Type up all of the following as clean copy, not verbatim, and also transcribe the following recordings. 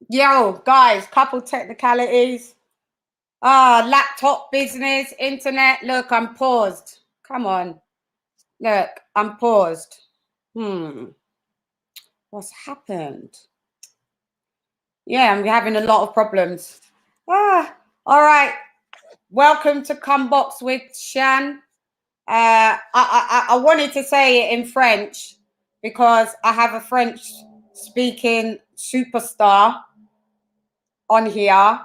Yo, guys, couple technicalities. Laptop business, internet. Look, I'm paused. Come on. Look, I'm paused. What's happened? Yeah, I'm having a lot of problems. All right. Welcome to Come Box with Chann. I wanted to say it in French because I have a French speaking superstar on here.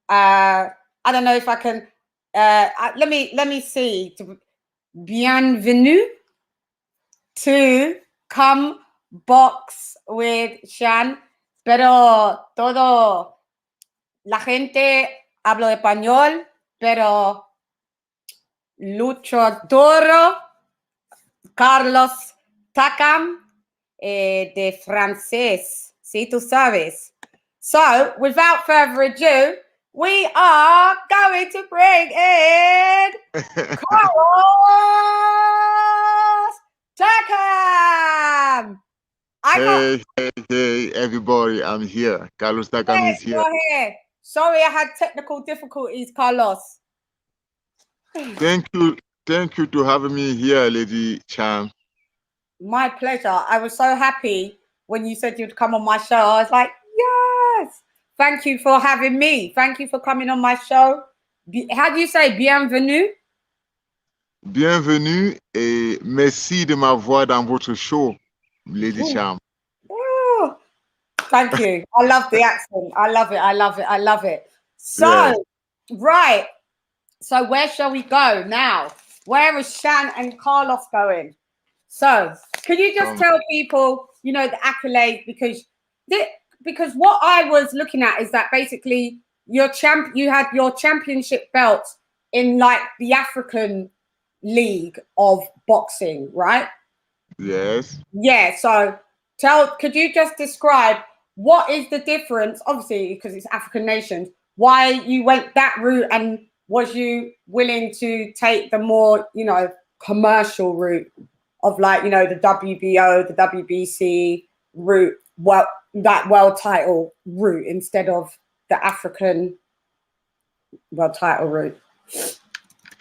I don't know if I can. Let me see. Bienvenue to Come Box with Chann, pero todo la gente hablo español, pero luchador Carlos Takam de francés, si tú sabes. So, without further ado, we are going to bring in Carlos Takam. Hey, everybody, I'm here. Carlos Takam is here. You're here. Sorry, I had technical difficulties, Carlos. Thank you to having me here, Lady Chann. My pleasure. I was so happy when you said you'd come on my show. I was like, yes. Thank you for having me. Thank you for coming on my show. How do you say bienvenue? Bienvenue et merci de m'avoir dans votre show, Lady Chann. Oh, thank you. I love the accent. I love it. I love it. I love it. So, yes. Right. So where shall we go now? Where is Chann and Carlos going? So, could you just tell people, you know, the accolade, because what I was looking at is that basically you had your championship belt in like the African League of Boxing, right? Yes. Yeah. So could you just describe what is the difference? Obviously, because it's African nations, why you went that route, and was you willing to take the more, you know, commercial route of, like, you know, the WBO, the WBC route, that world title route, instead of the African world title route?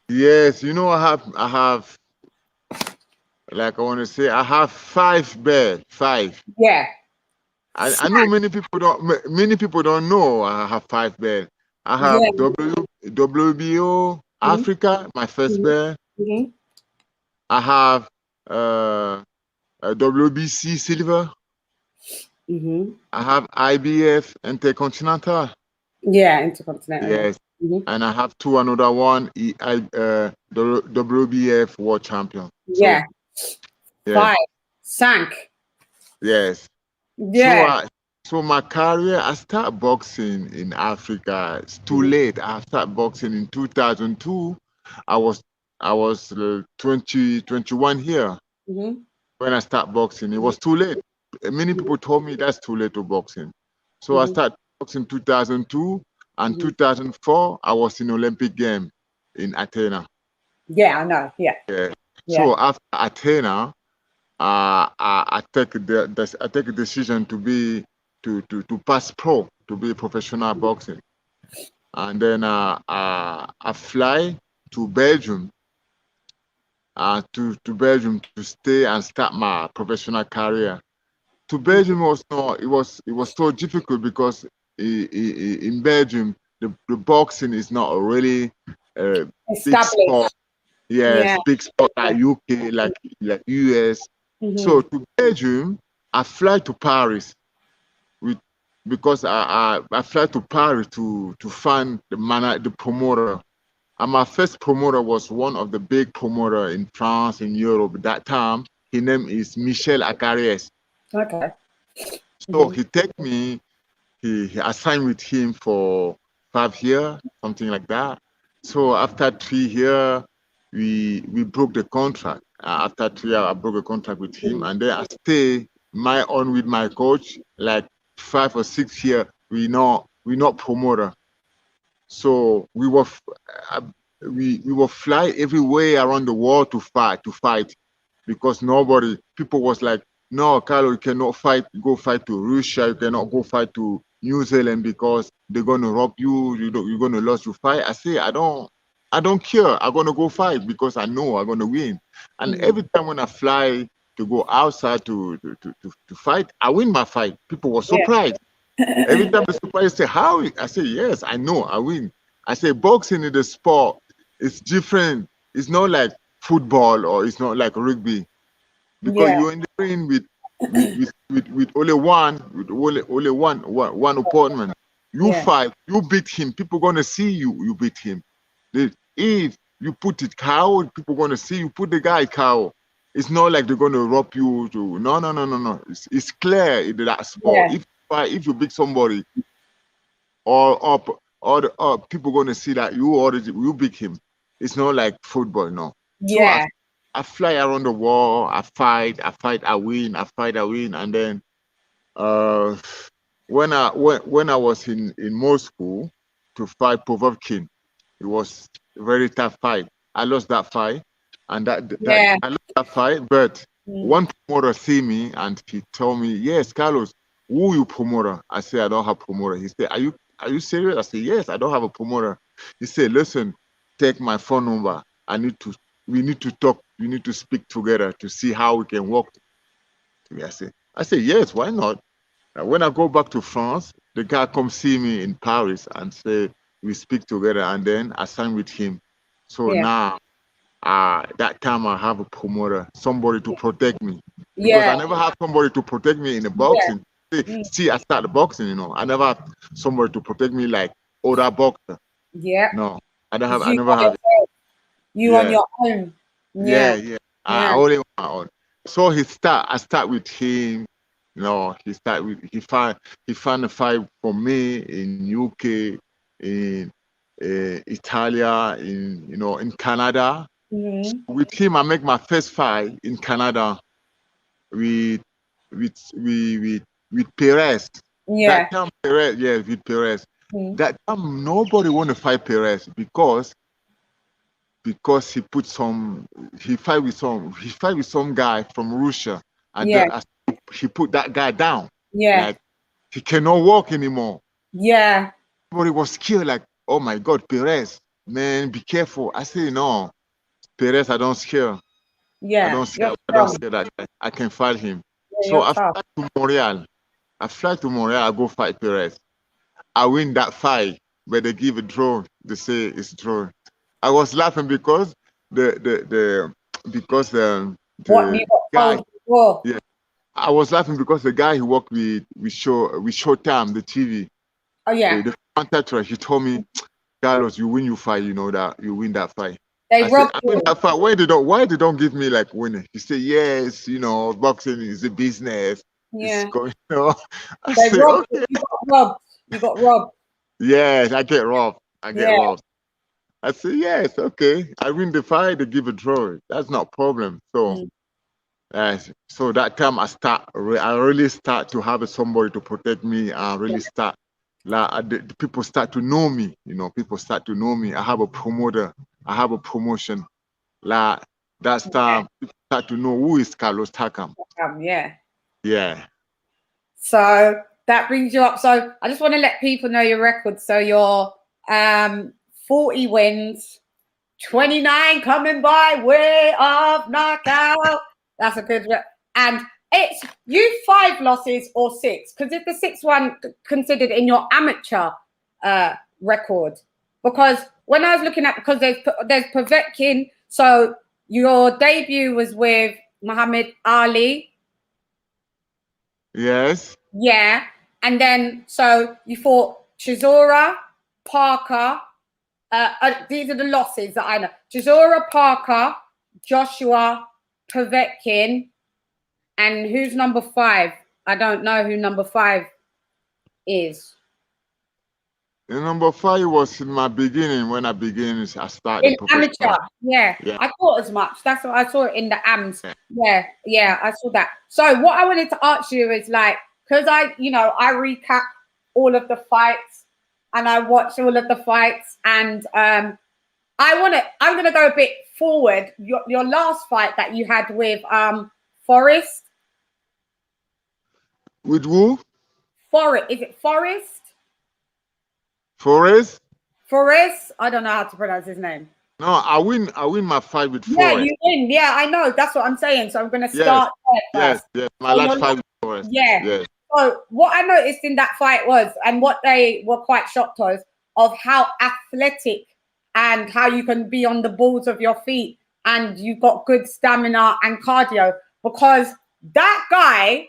Yes, you know, I have like, I want to say, I have 5 belts. 5. Yeah. I know many people don't know I have 5 belts. I have WBO Africa, my first belt. I have WBC silver. I have IBF Intercontinental. Yeah, Intercontinental. Yes. And I have another one, WBF World Champion. Yeah. So, 5. Sank. Yes. Yeah. So my career, I started boxing in Africa. It's too late. I started boxing in 2002. I was 21 here when I started boxing. It was too late. Many people told me that's too late to boxing. So I started boxing in 2002, and 2004 I was in Olympic game in Athena. Yeah, I know. Yeah. So after Athena, I take a decision to pass pro, to be a professional boxing, and then I fly to Belgium, to Belgium to stay and start my professional career. To Belgium it was so difficult because in Belgium the boxing is not a really big sport. Yes, big sport like UK, like US. So to Belgium, I fly to Paris because I fly to Paris to find the promoter. And my first promoter was one of the big promoter in France, in Europe. At that time, his name is Michel Acaries. Okay. So he take me, he assigned with him for 5 years, something like that. So after 3 years, we broke the contract. After 3 years, I broke a contract with him, and then I stay my own with my coach like 5 or 6 years. We not promoter. So we were fly everywhere around the world to fight, because people was like, no, Carlo, you cannot fight. Go fight to Russia. You cannot go fight to New Zealand because they're gonna rob you. You're gonna lose your fight. I say I don't care. I'm gonna go fight because I know I'm gonna win. And every time when I fly to go outside to fight, I win my fight. People were Yeah. surprised. Every time the surprise say how, I say yes, I know I win. I say boxing is the sport. It's different. It's not like football or it's not like rugby because Yeah. you're in the ring with only one opponent. You Yeah. fight, you beat him. People gonna see you beat him. If you put it cow, people gonna see you put the guy cow. It's not like they're gonna rob you to no. It's clear in that sport. Yeah. If you beat somebody or people gonna see that you beat him. It's not like football, no. So Yeah. I fly around the world, I fight, I win, I fight, I win, and then uh when I was in Moscow to fight Povetkin, it was a very tough fight. I lost that fight, and that Yeah. I lost that fight, but Mm. one promoter see me and he told me, "Yes, Carlos, who you promoter?" I said, "I don't have promoter." He said, Are you serious?" I said, "Yes, I don't have a promoter." He said, "Listen, take my phone number. We need to talk. We need to speak together to see how we can work together." I said, "Yes, why not?" When I go back to France, the guy come see me in Paris and say we speak together, and then I sign with him. So Yeah. now, that time I have a promoter, somebody to protect me, because Yeah. I never have somebody to protect me in the Yeah. boxing. Mm. See, I started boxing, I never have somebody to protect me like other boxer. Yeah. No, I don't have. It's I you never by have it. yourself. You on Yeah, your own. Yeah. yeah. I Yeah. only on my own. So I start with him. He found a fight for me in UK, in Italia, in Canada. So Mm. with him, I make my first fight in Canada with with with Perez. Yeah. That time Perez, yeah, with Perez. Mm. That time nobody want to fight Perez because he fight with some guy from Russia, and Yeah. he put that guy down. Yeah. Like he cannot walk anymore. Yeah. Everybody was scared, like, oh my God, Perez, man, be careful. I say no, Perez, I don't scare. Yeah. You're I don't strong. scare that guy. I can fight him. Yeah, So you're tough. I fly to Montreal, I go fight Perez. I win that fight, but they give a draw. They say it's draw. I was laughing because the because What you the got guy, told before. yeah, I was laughing because the guy who worked with Showtime, the TV, Oh yeah. the contractor, he told me, Carlos, you win your fight, you know that you win that fight. I They said, robbed I win you. that fight. Why they don't give me like winning? He said, yes, boxing is a business. It's Yeah. going, I They say, robbed you. okay, You got robbed. You got robbed. yes, I get robbed. I get Yeah. robbed. I say, yes, okay. I win the fight, they give a draw. That's not problem. Mm. So that time I really start to have somebody to protect me and Yeah. really start, like, the people start to know me, people start to know me. I have a promoter, I have a promotion. Like, that's Yeah. time people start to know who is Carlos Takam. Yeah. Yeah. So that brings you up. So I just want to let people know your record. So you're 40 wins, 29 coming by way of knockout. That's a good and it's you 5 losses or 6, because it's the 6th one considered in your amateur record. Because when I was looking at, because there's Povetkin, so your debut was with Muhammad Ali. Yes. Yeah. And then, so you fought Chisora, Parker. These are the losses that I know. Chisora, Parker, Joshua, Povetkin. And who's number 5? I don't know who number 5 is. The number 5 was in my beginning. When I In started professional. amateur, yeah. Yeah. I thought as much. That's what I saw it in the AMs. Yeah. Yeah, yeah, I saw that. So what I wanted to ask you is like, because I recap all of the fights and I watch all of the fights, and I'm gonna go a bit forward. Your last fight that you had with Forrest. With who? Forest. Is it Forest? Forrest? Forest? I don't know how to pronounce his name. No, I win my fight with Yeah, Forrest. you win. Yeah, I know. That's what I'm saying. So I'm going to Yes, start there yes, first. yes. My So last fight with Forrest. yeah. Yes. So what I noticed in that fight was, and what they were quite shocked of how athletic and how you can be on the balls of your feet and you've got good stamina and cardio. Because that guy,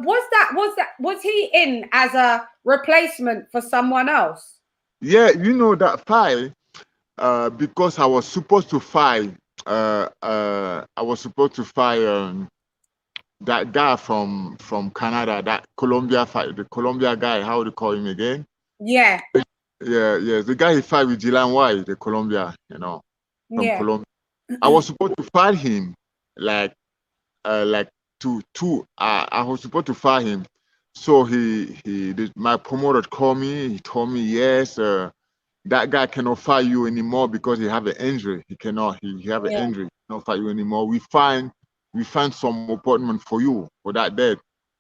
was he in as a replacement for someone else? Yeah, that fight, because I was supposed to fight, that guy from Canada, that Colombia fight, the Colombia guy, how do you call him again? Yeah. Yeah, the guy he fight with Dylan White, the Colombia, from Yeah. Colombia. I was supposed to fight him, like I was supposed to fight him. So my promoter called me. He told me, yes, that guy cannot fight you anymore because he have an injury. He cannot. He have an Yeah. injury. He cannot fight you anymore. We find some appointment for you for that day.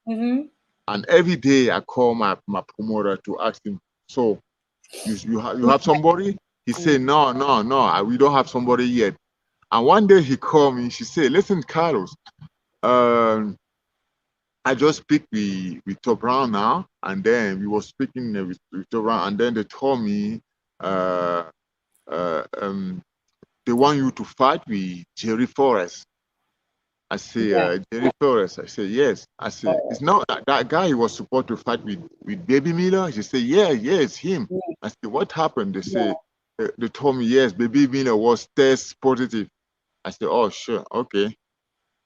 Mm-hmm. And every day I call my promoter to ask him, so you have somebody? He said, no, we don't have somebody yet. And one day he called me. She said, listen, Carlos, I just speak with Top Brown now, and then we were speaking with Top Brown, and then they told me uh, they want you to fight with Jerry Forrest. I say, Yeah. Jerry Forrest. I say, yes. I say, it's not that guy who was supposed to fight with Baby Miller. She said, yeah, it's him. I said, what happened? They say, they told me, yes, Baby Miller was test positive. I said, oh, sure, okay.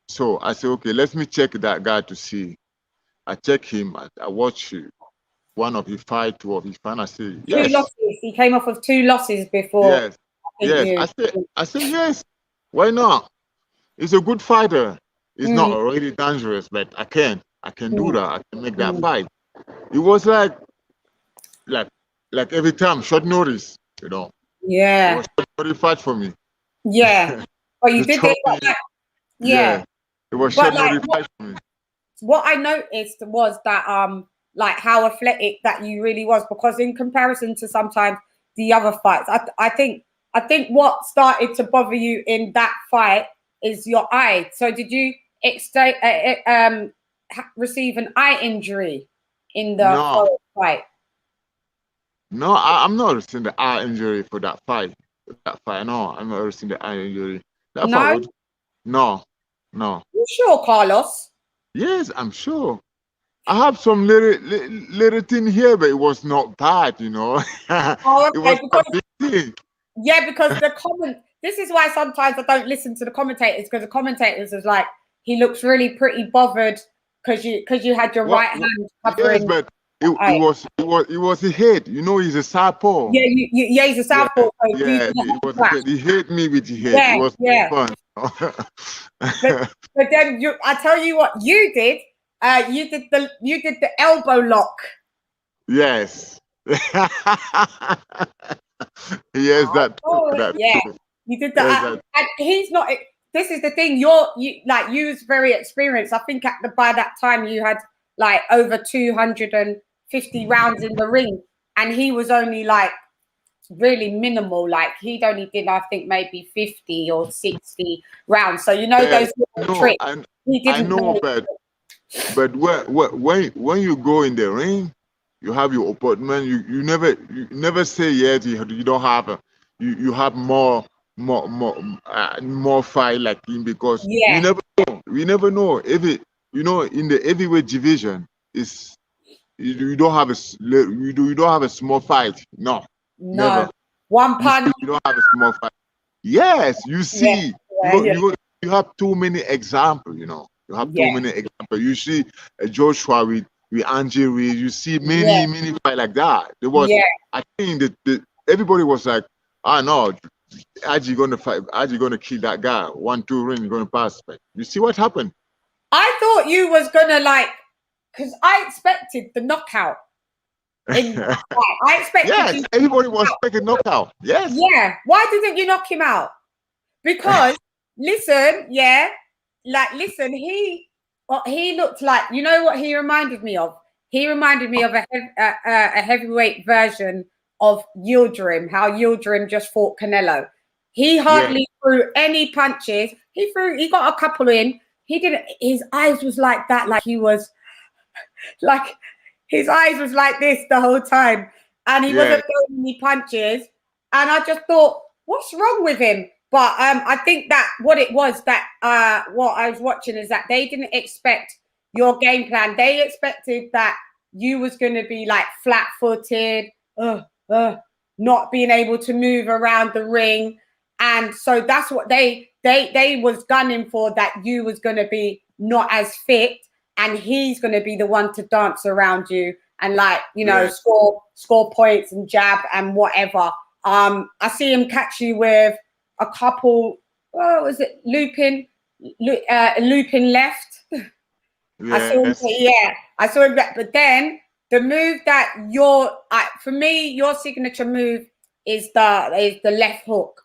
So I said, okay, let me check that guy to see. I check him. I watch one of his fight, two of his fight. I say, Two yes, losses. He came off of 2 losses before. yes, I think you. I say, yes. Why not? He's a good fighter. He's not Mm, already dangerous, but I can do mm, that. I can make that mm. fight. It was like every time short notice, It Yeah. was short notice fight for me. Yeah. But you They did told it. But me, yeah. it was But short notice fight for me. what I noticed was that like how athletic that you really was, because in comparison to sometimes the other fights, I think what started to bother you in that fight is your eye. So did you receive an eye injury in the No, Forest fight? no, I'm not seeing the eye injury for that fight. No, I'm not seeing the eye injury. That fight No? was no. You sure, Carlos? Yes, I'm sure. I have some little thing here, but it was not bad, Oh, It was okay, a because big thing. yeah, because this is why sometimes I don't listen to the commentators, because the commentators is like, he looks really pretty bothered because you had your What, right hand yes, covering but the eye. it was a hit. He's a southpaw. Yeah, yeah, he's a Yeah, southpaw, so due to yeah. It the was a clash. hit. He hit me with the hit. It Yeah, was yeah. fun. But then I tell you what you did. You did the elbow lock. Yes. Yes, Oh, that yeah. too. You did Yes, that, that. and he's not. This is the thing. You was very experienced. I think by that time you had like over 250 rounds in the ring, and he was only like really minimal. Like he'd only did, I think, maybe 50 or 60 rounds. So Yes, those little no, tricks. He I didn't know, know. but when you go in the ring, you have your opponent. You never say yes. You don't have you have more fight like him, because we Yeah. never know if it in the heavyweight division is you don't have you don't have a small fight. No, No. never. One You see, punch. you don't have a small fight. Yes, you Yeah. see, Yeah. Yeah. you have too many examples. You have too Yeah. many examples. You see Joshua with Angie Reid. You see Yeah. many fight like that. There was, Yeah. I think that everybody was like, no, Angie gonna fight. Angie gonna kill that guy. 1-2 ring, gonna pass. But you see what happened? I thought you was gonna like, because I expected the knockout in that fight. I expected Yes, you to knock everybody him was out. taking knockout. Yes. Yeah. Why didn't you knock him out? Because listen, yeah, like listen, he looked like, you know what he reminded me of? he reminded me of a heavyweight version of Yildirim, how Yildirim just fought Canelo. He hardly threw any punches. He got a couple in. He didn't, his eyes was like that, like he was, like his eyes was like this the whole time. And he wasn't throwing any punches. And I just thought, what's wrong with him? But I think that what it was that what I was watching is that they didn't expect your game plan. They expected that you was going to be like flat-footed, not being able to move around the ring. And so that's what they was gunning for, that you was going to be not as fit, and he's going to be the one to dance around you and, like, you know, score points and jab and whatever. I see him catch you with a couple, what was it, looping left. Yes. I saw him back. But then the move that for me, your signature move is the left hook.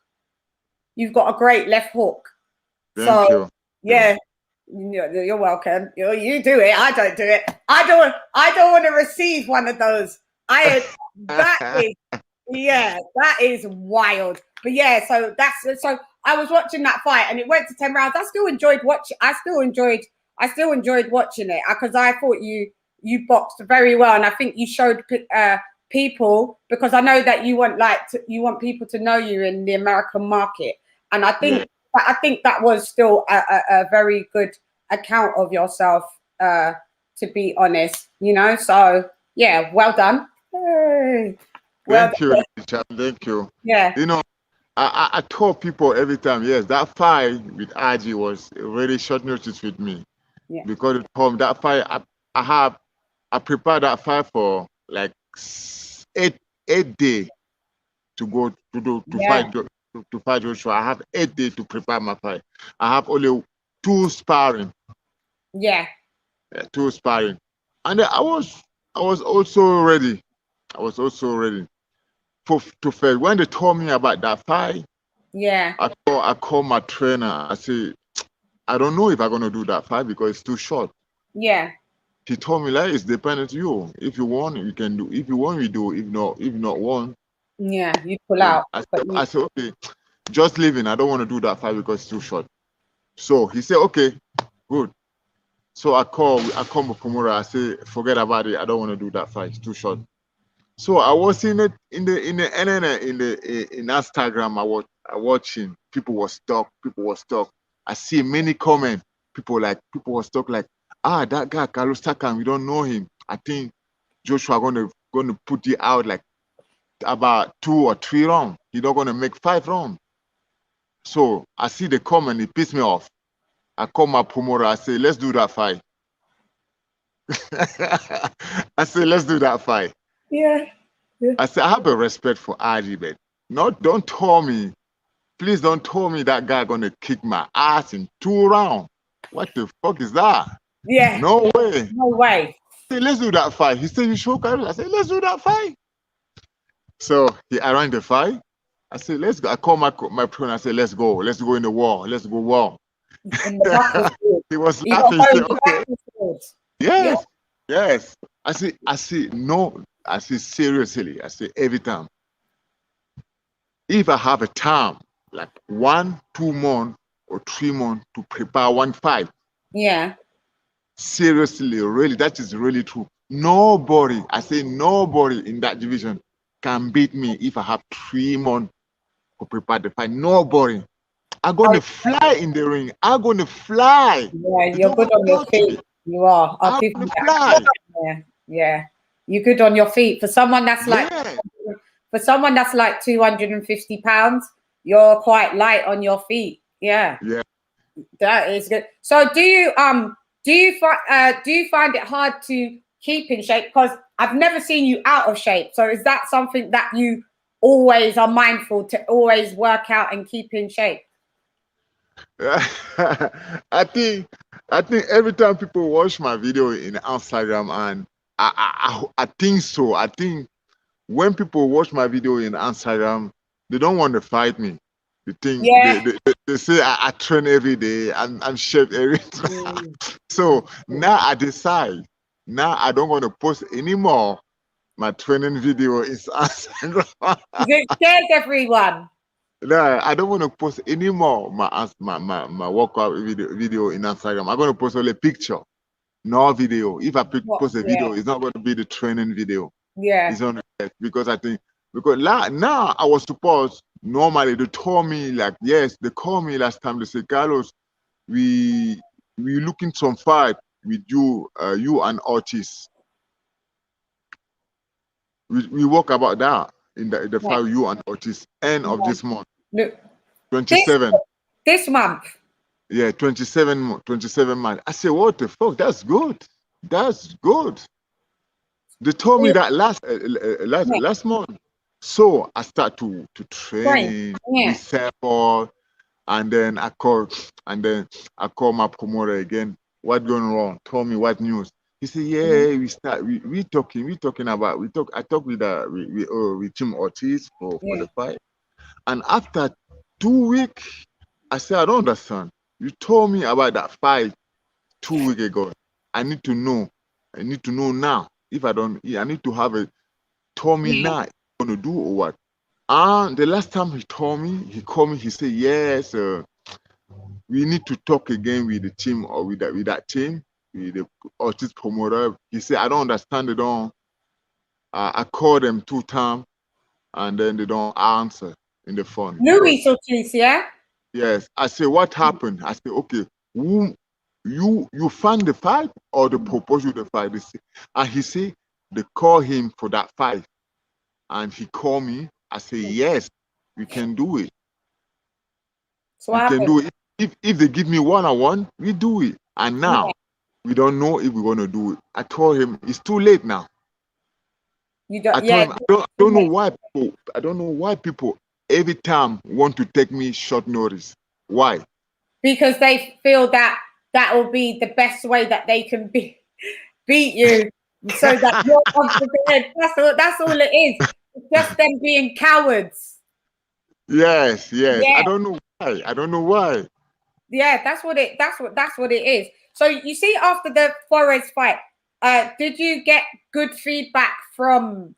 You've got a great left hook. Thank you. Yeah, you're welcome. You do it. I don't do it. I don't want to receive one of those. That is wild. But yeah, so I was watching that fight and it went to 10 rounds. I still enjoyed watching it because I thought you boxed very well, and I think you showed people, because I know that you want people to know you in the American market, and I think that was still a very good account of yourself, to be honest, you know. So yeah, well done. Hey. Thank you, Chann. Thank you. Yeah. You know, I told people every time, yes, that fight with RG was really short notice with me. Yeah. Because at home, that fight, I prepared that fight for like 8 days to go to fight Joshua. I have 8 days to prepare my fight. I have only 2 sparring. Yeah. 2 sparring. And I was also ready. To fight. When they told me about that fight, I called my trainer. I said, I don't know if I'm gonna do that fight because it's too short. Yeah. He told me, like, it's dependent on you. If you want, you can do. If you want, we do. If not want. Yeah, you pull out. I said, okay, just leaving. I don't want to do that fight because it's too short. So he said, okay, good. So I call Mufumura. I say, forget about it. I don't want to do that fight. It's too short. So I was in Instagram. I watching. People was stuck. I see many comments. People was stuck like, that guy Carlos Takam, we don't know him. I think Joshua gonna put it out like about 2 or 3 rounds. He's not gonna make 5 rounds. So I see the comment. It pissed me off. I call my promoter. I say, let's do that fight. I say, let's do that fight. Yeah. I said, I have a respect for RG, but don't tell me, please don't tell me that guy gonna kick my ass in 2 rounds. What the fuck is that? Yeah. No way. No way. I said, let's do that fight. He said, you sure, Carlos? I said, let's do that fight. So he arranged the fight. I said, let's go. I called my trainer. I said, let's go. Let's go in the war. Let's go war. He was laughing. He said, okay. Yes. Yeah. Yes. I said, no. I say seriously, I say every time. If I have a time, like 1, 2 months or 3 months to prepare one fight. Yeah. Seriously, really, that is really true. Nobody in that division can beat me if I have 3 months to prepare the fight. Nobody. I'm gonna fly in the ring. I'm gonna fly. Yeah, you're good on your feet. You are. I'm gonna fly. Yeah. You're good on your feet. For someone that's like 250 pounds, you're quite light on your feet. Yeah. Yeah. That is good. So do you find it hard to keep in shape? Because I've never seen you out of shape. So is that something that you always are mindful to always work out and keep in shape? I think every time people watch my video in Instagram, and I think so. I think when people watch my video in Instagram, they don't want to fight me. They think they say I train every day. I'm shaped every time. So now I decide Now I don't want to post anymore. My training video is Instagram. It scares everyone. No, I don't want to post anymore my workout video in Instagram. I'm gonna post only a picture, no video. If I What? post a video, it's not going to be the training video. Yeah. It's on because I think because now I was supposed normally they told me like yes they called me last time they say Carlos we looking some fight with you you and Otis. We work about that in the Yeah. fight you and Otis end of this month. Look, 27. this month. Yeah, 27 months. I said, what the fuck? That's good. That's good. They told me that last month. So I start to train, Yeah. sample, and then I call my promoter again. What going wrong? Told me what news. He said, yeah, we talking about I talk with Tim Ortiz for the fight. And after 2 weeks, I said, I don't understand. You told me about that fight 2 weeks ago. I need to know. I need to know now. If I don't, I need to have it. Told me now. You gonna do or what? And the last time he told me, he called me. He said, yes, we need to talk again with the team or with that team, with the artist promoter. He said, I don't understand it all. I called them 2 times and then they don't answer in the phone. Louis Ortiz, yeah? Yes. I said, what happened? I said, okay, who you found the fight or the proposal the fight? And he said they call him for that fight. And he called me. I said, yes, we can do it. So we can do it. If they give me one-on-one, we do it. And now we don't know if we're gonna do it. I told him it's too late now. You don't, I told him I don't know why people every time want to take me short notice. Why? Because they feel that will be the best way that they can beat you, so that you're unprepared. That's all it is. It's just them being cowards. Yes. Yeah. I don't know why. Yeah, that's what it is. So you see, after the Flores fight, did you get good feedback from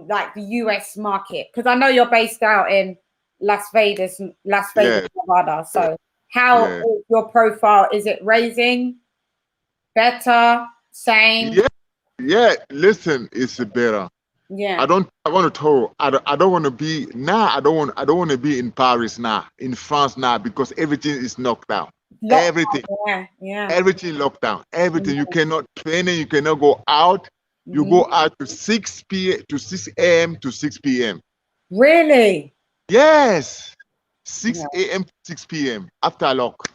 like the US market? Because I know you're based out in Las Vegas, Nevada. So how is your profile? Is it raising? Better? Same? Yeah. Listen, it's better. Yeah. I want to tell you, I don't want to be now. I don't want to be in Paris now, in France now, because everything is knocked down. Everything. Yeah. Everything locked down. Everything. You cannot train. You cannot go out. You go out to 6 a.m. to 6 p.m. Really? Yes. 6 a.m. to 6 p.m. after lock.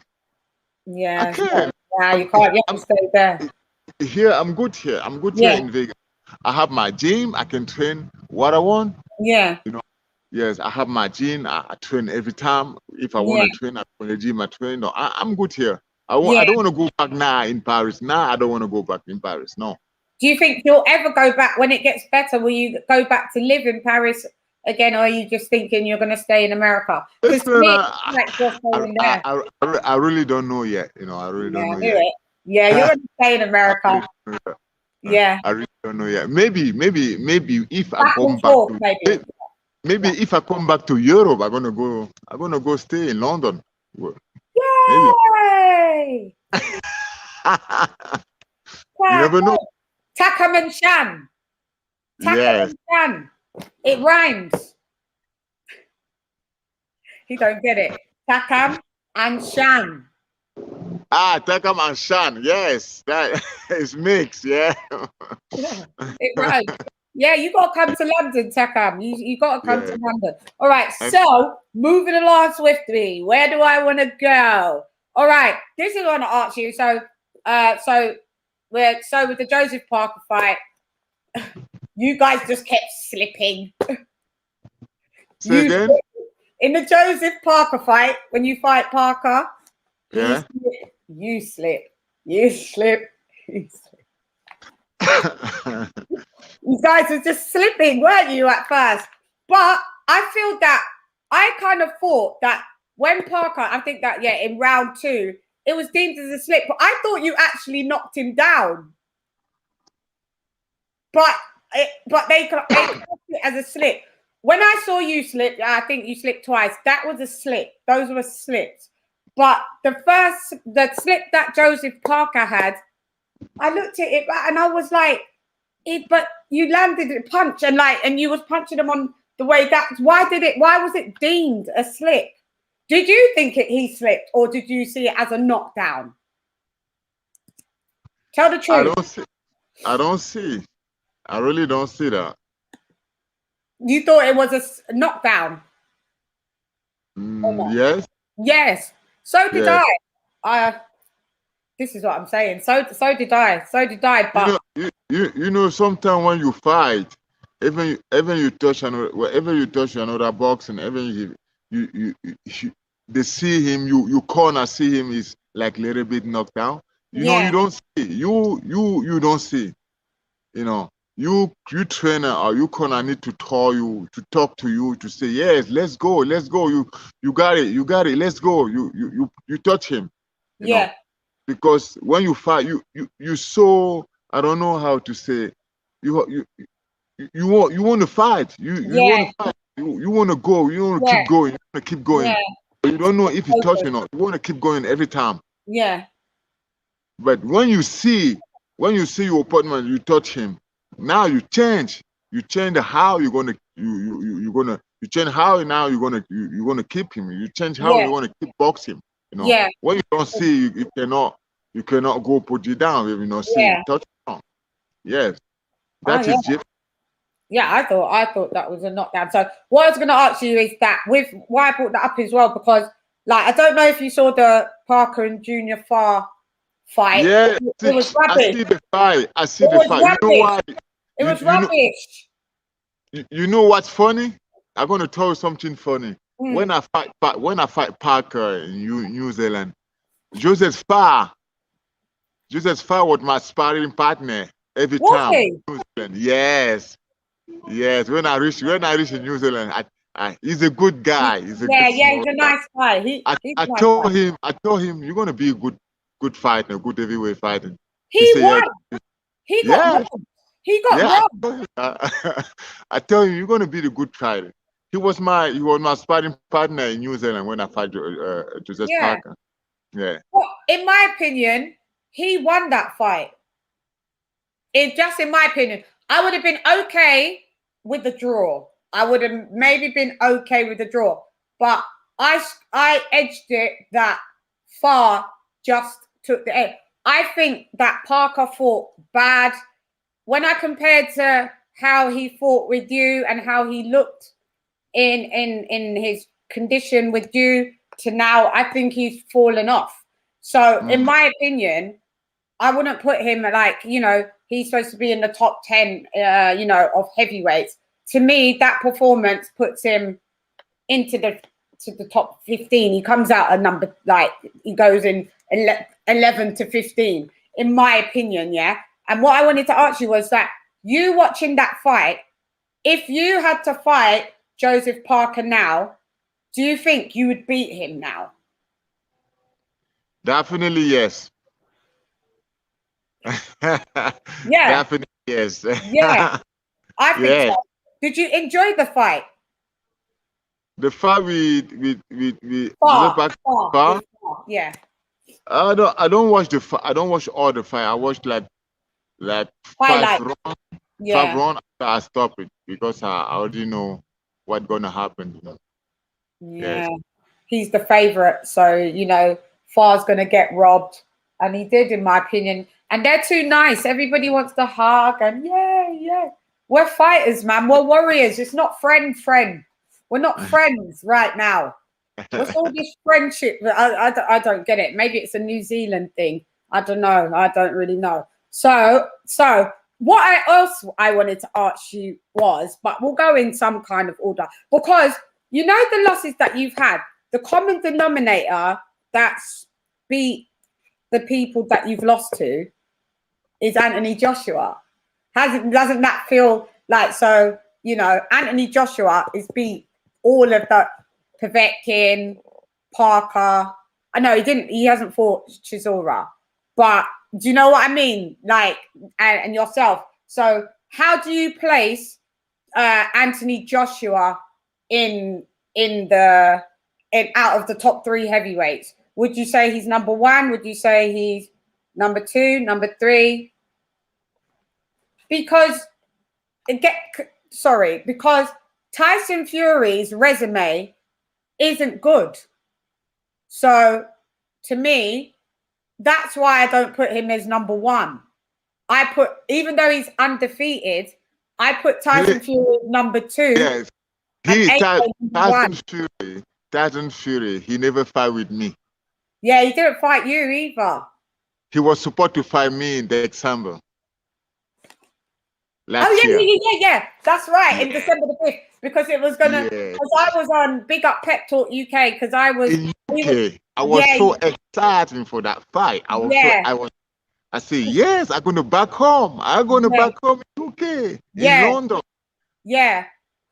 Yeah. I can't. Yeah, you can't. You have to stay there. Here, I'm good here. I'm good here in Vegas. I have my gym. I can train what I want. Yeah. You know. Yes, I have my gym. I train every time. If I want to train, I go to the gym. I train. No, I'm good here. I don't want to go back now in Paris. Now I don't want to go back in Paris. No. Do you think you'll ever go back when it gets better? Will you go back to live in Paris again, or are you just thinking you're going to stay in America? Listen, I really don't know yet. You know, I really don't know yet. Yeah, you're going to stay in America. Yeah. I really don't know yet. Maybe if I come back to maybe if I come back to Europe, I'm gonna go stay in London. Yay! You never know. Takam and Chann. Takam and Chann. It rhymes. He don't get it. Takam and Chann. Takam and Chann. Yes, that is mixed. Yeah. It rhymes. Yeah, you got to come to London, Takam. You got to come to London. All right, so moving along swiftly. Where do I want to go? All right, this is what I want to ask you. So with the Joseph Parker fight, you guys just kept slipping. Say again? In the Joseph Parker fight, when you fight Parker, you slip. You guys were just slipping, weren't you, at first? But I feel that I kind of thought that when Parker, I think that, in round 2, it was deemed as a slip. But I thought you actually knocked him down. but they classed it as a slip. When I saw you slip, I think you slipped twice. That was a slip. Those were slips. But the slip that Joseph Parker had, I looked at it and I was like, but you landed a punch and you was punching him on the way that. Why was it deemed a slip? Did you think he slipped, or did you see it as a knockdown? Tell the truth. I don't see. I really don't see that. You thought it was a knockdown? Yes. Yes. So did I. This is what I'm saying. So did I. But you know, sometimes when you fight, even you touch another, wherever you touch another box, and even you they see him, you corner see him is like a little bit knocked down. You know, you don't see. You don't see. You know, you trainer or you corner need to talk to you to say yes, let's go. You got it, let's go. You touch him. You know? Because when you fight, you so, I don't know how to say, you want to fight. You want to fight. You want to go. You want to keep going. You want to keep going. But you don't know if you touch or not. You want to keep going every time. Yeah. But when you see your opponent, you touch him. Now you change. You change how you're gonna you change how now you're gonna keep him. You change how you want to keep boxing. You know. When you don't see, you cannot go put you down if you not see touch down. Yes. That is different. Yeah, I thought that was a knockdown. So what I was going to ask you is that with why I brought that up as well, because like I don't know if you saw the Parker and Junior Farr fight. Yeah, it was rubbish. I see the fight. You know why? It was rubbish. You know what's funny? I'm going to tell you something funny. When I fight Parker in New Zealand, Joseph Farr was my sparring partner every time. New Zealand. Yes. When I reach in New Zealand, he's a good guy. He's a nice guy. I told him you're gonna be a good fighter, a good heavyweight fighter. He won. He got robbed. He got robbed. I tell you, you're gonna be the good fighter. He was my sparring partner in New Zealand when I fought Joseph Parker. Yeah. Well, in my opinion, he won that fight. In my opinion, I would have been okay with the draw. I would have maybe been okay with the draw, but I edged it that Farr just took the edge. I think that Parker fought bad. When I compared to how he fought with you and how he looked in his condition with you to now, I think he's fallen off. So in my opinion, I wouldn't put him like, he's supposed to be in the top 10, of heavyweights. To me, that performance puts him into the top 15. He comes out a number, like he goes in 11 to 15, in my opinion, yeah? And what I wanted to ask you was that you watching that fight, if you had to fight Joseph Parker now, do you think you would beat him now? Definitely yes. Definitely yes. I think so. Did you enjoy the fight? The fight with Farr? Yeah. I don't watch the fight. I don't watch all the fight. I watched like 5 rounds. 5 rounds. I stop it because I already know what's gonna happen. Yeah. He's the favorite, so Farr's gonna get robbed, and he did, in my opinion. And they're too nice. Everybody wants to hug and we're fighters, man. We're warriors. It's not friend. We're not friends right now. What's all this friendship? I don't get it. Maybe it's a New Zealand thing. I don't know. I don't really know. So what I wanted to ask you was, but we'll go in some kind of order, because the losses that you've had, the common denominator that's beat the people that you've lost to is Anthony Joshua. Doesn't that feel like, so Anthony Joshua is beat all of the Povetkin, Parker. I know he hasn't fought Chisora, but do you know what I mean? Like, and yourself. So how do you place Anthony Joshua in out of the top 3 heavyweights? Would you say he's number 1? Would you say he's number 2, number 3? Because Tyson Fury's resume isn't good. So to me, that's why I don't put him as number 1. Even though he's undefeated, I put Tyson Fury number 2. Yes. Tyson Fury, he never fight with me. Yeah, he didn't fight you either. He was supposed to fight me in December. Yeah. That's right, in December the 5th, because it was gonna. Because I was on Big Up Pep Talk UK, because I was. In UK. I was so excited for that fight. I said, yes, I'm gonna back home. I'm gonna back home in UK, in London. Yeah,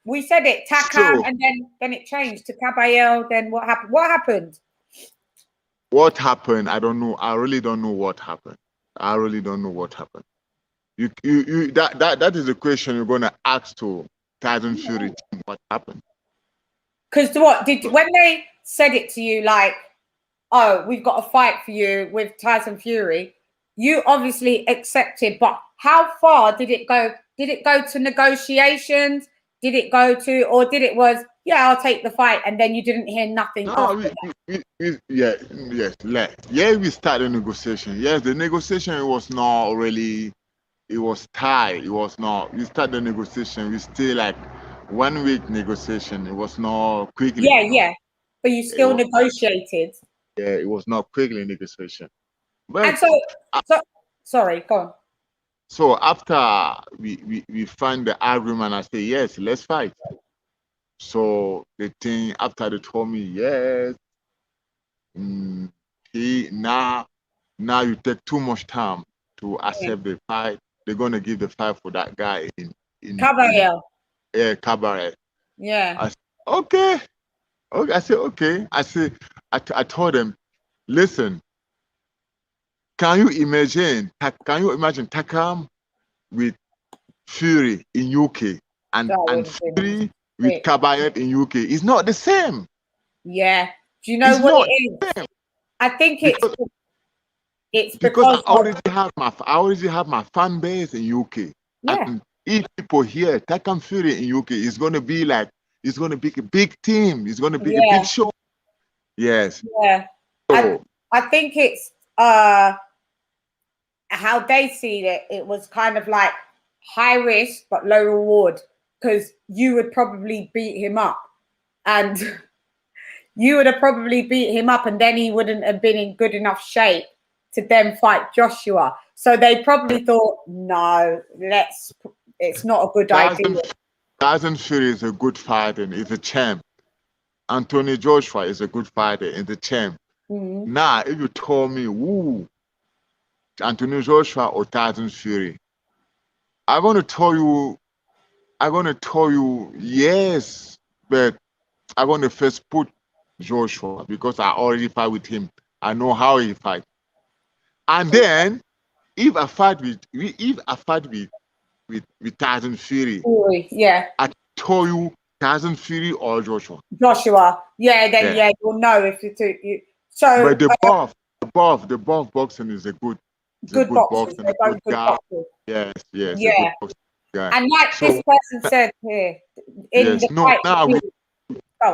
we said it, Takam, and then it changed to Caballero. Then what happened? What happened? What happened? I don't know. I really don't know what happened. That is the question you're gonna ask to Tyson Fury team. What happened? Because when they said it to you, like, oh, we've got a fight for you with Tyson Fury, you obviously accepted. But how far did it go? Did it go to negotiations? Did it go to, or did it was, yeah, I'll take the fight, and then you didn't hear nothing? No, we started negotiation. Yes, the negotiation was not really. It was tight. It was not. We started the negotiation. We still like 1 week negotiation. It was not quickly. Yeah. But you still negotiated. Yeah, it was not quickly negotiation. But and sorry, go on. So after we find the agreement, I say yes, let's fight. So the thing after they told me yes, now you take too much time to accept the fight. They're gonna give the fight for that guy in Caballero. Caballero. Yeah. I said, okay. I said okay. I told them, listen. Can you imagine Takam with Fury in UK and Fury with Caballero in UK? It's not the same. Yeah. Do you know what it is? I think it's because I already have my fan base in UK. Yeah. And if people hear Takam Fury in UK, it's gonna be a big team. It's gonna be a big show. Yes. Yeah. So, I think it's how they see it. It was kind of like high risk but low reward, because you would probably beat him up, and and then he wouldn't have been in good enough shape to then fight Joshua. So they probably thought, no, it's not a good idea. Tyson Fury is a good fighter. He's a champ. Anthony Joshua is a good fighter and the champ. Mm-hmm. Now, if you told me, who, Anthony Joshua or Tyson Fury, I'm gonna tell you yes, but I'm gonna first put Joshua because I already fight with him. I know how he fight. And then if I fight with Tyson Fury, I tell you Tyson Fury or Joshua. Then you'll know if you do. So, but the buff boxing is a good boxing. They're both good boxers. Yes. Yeah. And like this person said here,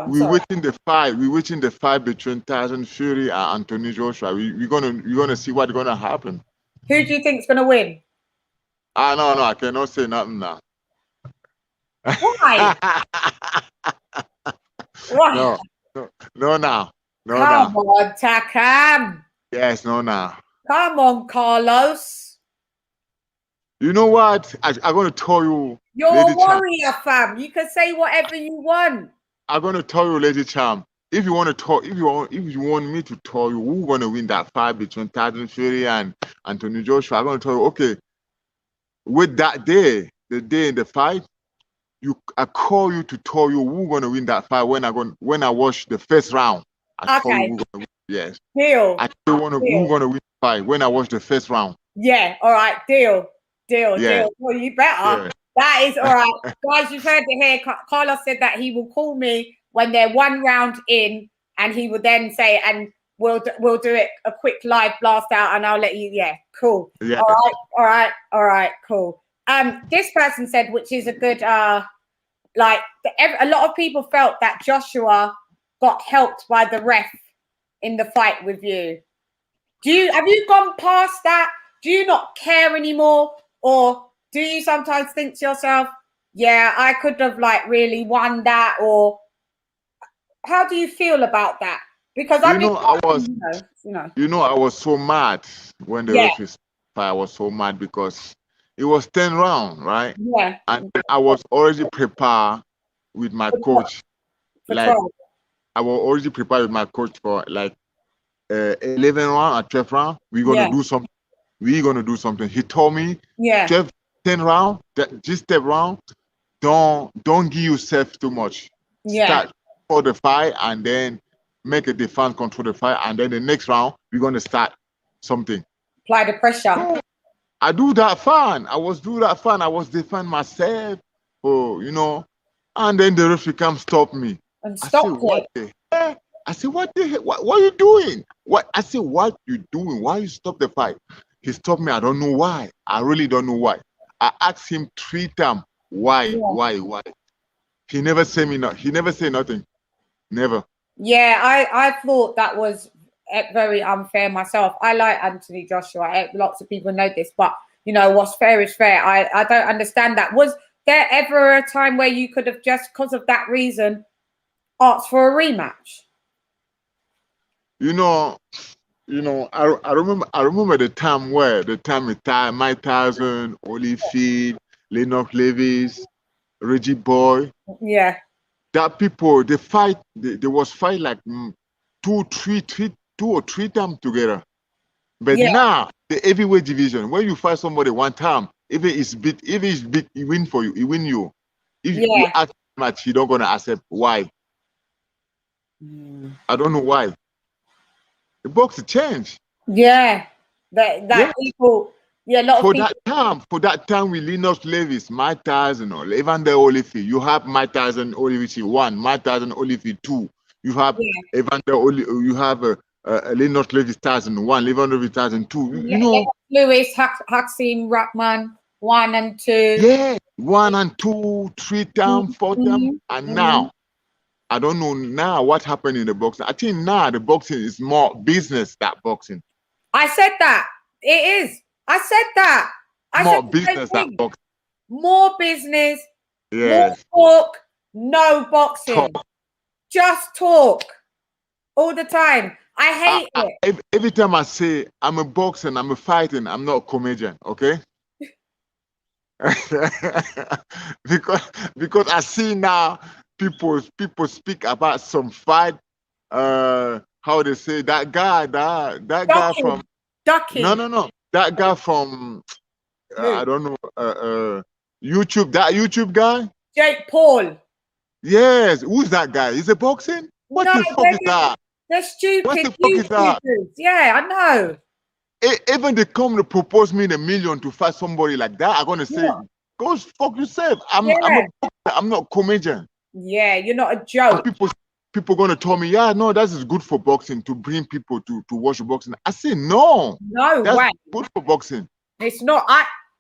we're watching the fight. We're watching the fight between Tyson Fury and Anthony Joshua. We're gonna see what's gonna happen. Who do you think's gonna win? No, I cannot say nothing now. Why? Why? No, now. Come on, Takam. Yes, no, now. Come on, Carlos. You know what? I'm going to tell you. You're a warrior, fam. You can say whatever you want. I'm going to tell you, Lady Charm. If you want to talk, if you want me to tell you who's going to win that fight between Tyson Fury and Anthony Joshua, I'm going to tell you, okay, with that day, the day in the fight, I call you to tell you who's going to win that fight when I watch the first round. I tell you who's going to win. Yes. Deal. I tell you who's going to win the fight when I watch the first round. Yeah. All right. Deal. Deal, Yeah. deal. Well, you better. Yeah. That is all right. Guys, you've heard it here. Carlos said that he will call me when they're one round in, and he will then say, and we'll do it a quick live blast out, and I'll let you. Yeah, cool. Yeah. All right, cool. This person said, which is a good like a lot of people felt that Joshua got helped by the ref in the fight with you. Have you gone past that? Do you not care anymore? Or do you sometimes think to yourself, yeah, I could have like really won that? Or how do you feel about that? Because I mean, I was, I was so mad when the yeah, referee fight. I was so mad because it was 10 round, right? yeah, And I was already prepared with my coach. for Like 12. I was already prepared with my coach for like 11 round or 12 round. We're gonna do something. We're gonna do something. He told me, 10 round, just step round. Don't give yourself too much. Start for the fight and then make a defense, control the fight, and then the next round we're gonna start something. Apply the pressure. I do that fine. I was defend myself, and then the referee come stop me. And stop what the heck? I said, what the heck? What are you doing? I said, what you doing? Why you stop the fight? He stopped me. I don't know why. I really don't know why. I asked him 3 times, why? He never said me no. He never said nothing. Never. Yeah, I thought that was very unfair myself. I like Anthony Joshua. Lots of people know this, but what's fair is fair. I don't understand that. Was there ever a time where you could have just because of that reason asked for a rematch? I remember the time with Mike Tyson, Holyfield, Lennox Lewis, Reggie Boy. Yeah. That people they fight. They was fight like 2 or 3 times together. But now the heavyweight division, when you fight somebody one time, if it's big, he win for you. He win you. If you act much, he don't gonna accept. Why? I don't know why. The box changed. Yeah, people. Yeah, a lot of people. For that time with Lennox Lewis, Mike Tyson, or Evander Holyfield, you have Mike Tyson Holyfield 1, Mike Tyson Holyfield 2. You have Evander you have Lennox Lewis Tyson 1, Evander Holyfield Tyson 2. Lewis, Hakeem Ruckman 1 and 2. Yeah, 1 and 2, 3 times, 4 times, and now. I don't know now what happened in the boxing. I think now the boxing is more business than boxing. I said that. It is. I said that. More business than boxing. More business. Yes. More talk. No boxing. Just talk. All the time. I hate it. Every time I say I'm a boxer, I'm a fighting, I'm not a comedian, okay? because I see now people speak about some fight, how they say that guy from Ducking. No. That guy from I don't know YouTube, that YouTube guy? Jake Paul. Yes, who's that guy? Is it boxing? What the fuck is that? They're stupid. What the fuck is that? Yeah, I know. Even they come to propose me $1 million to fight somebody like that, I'm gonna say, go fuck yourself. I'm not a comedian. Yeah, you're not a joke. People gonna tell me, yeah, no, that is good for boxing to bring people to watch boxing. I say no. No that's way. Good for boxing. It's not.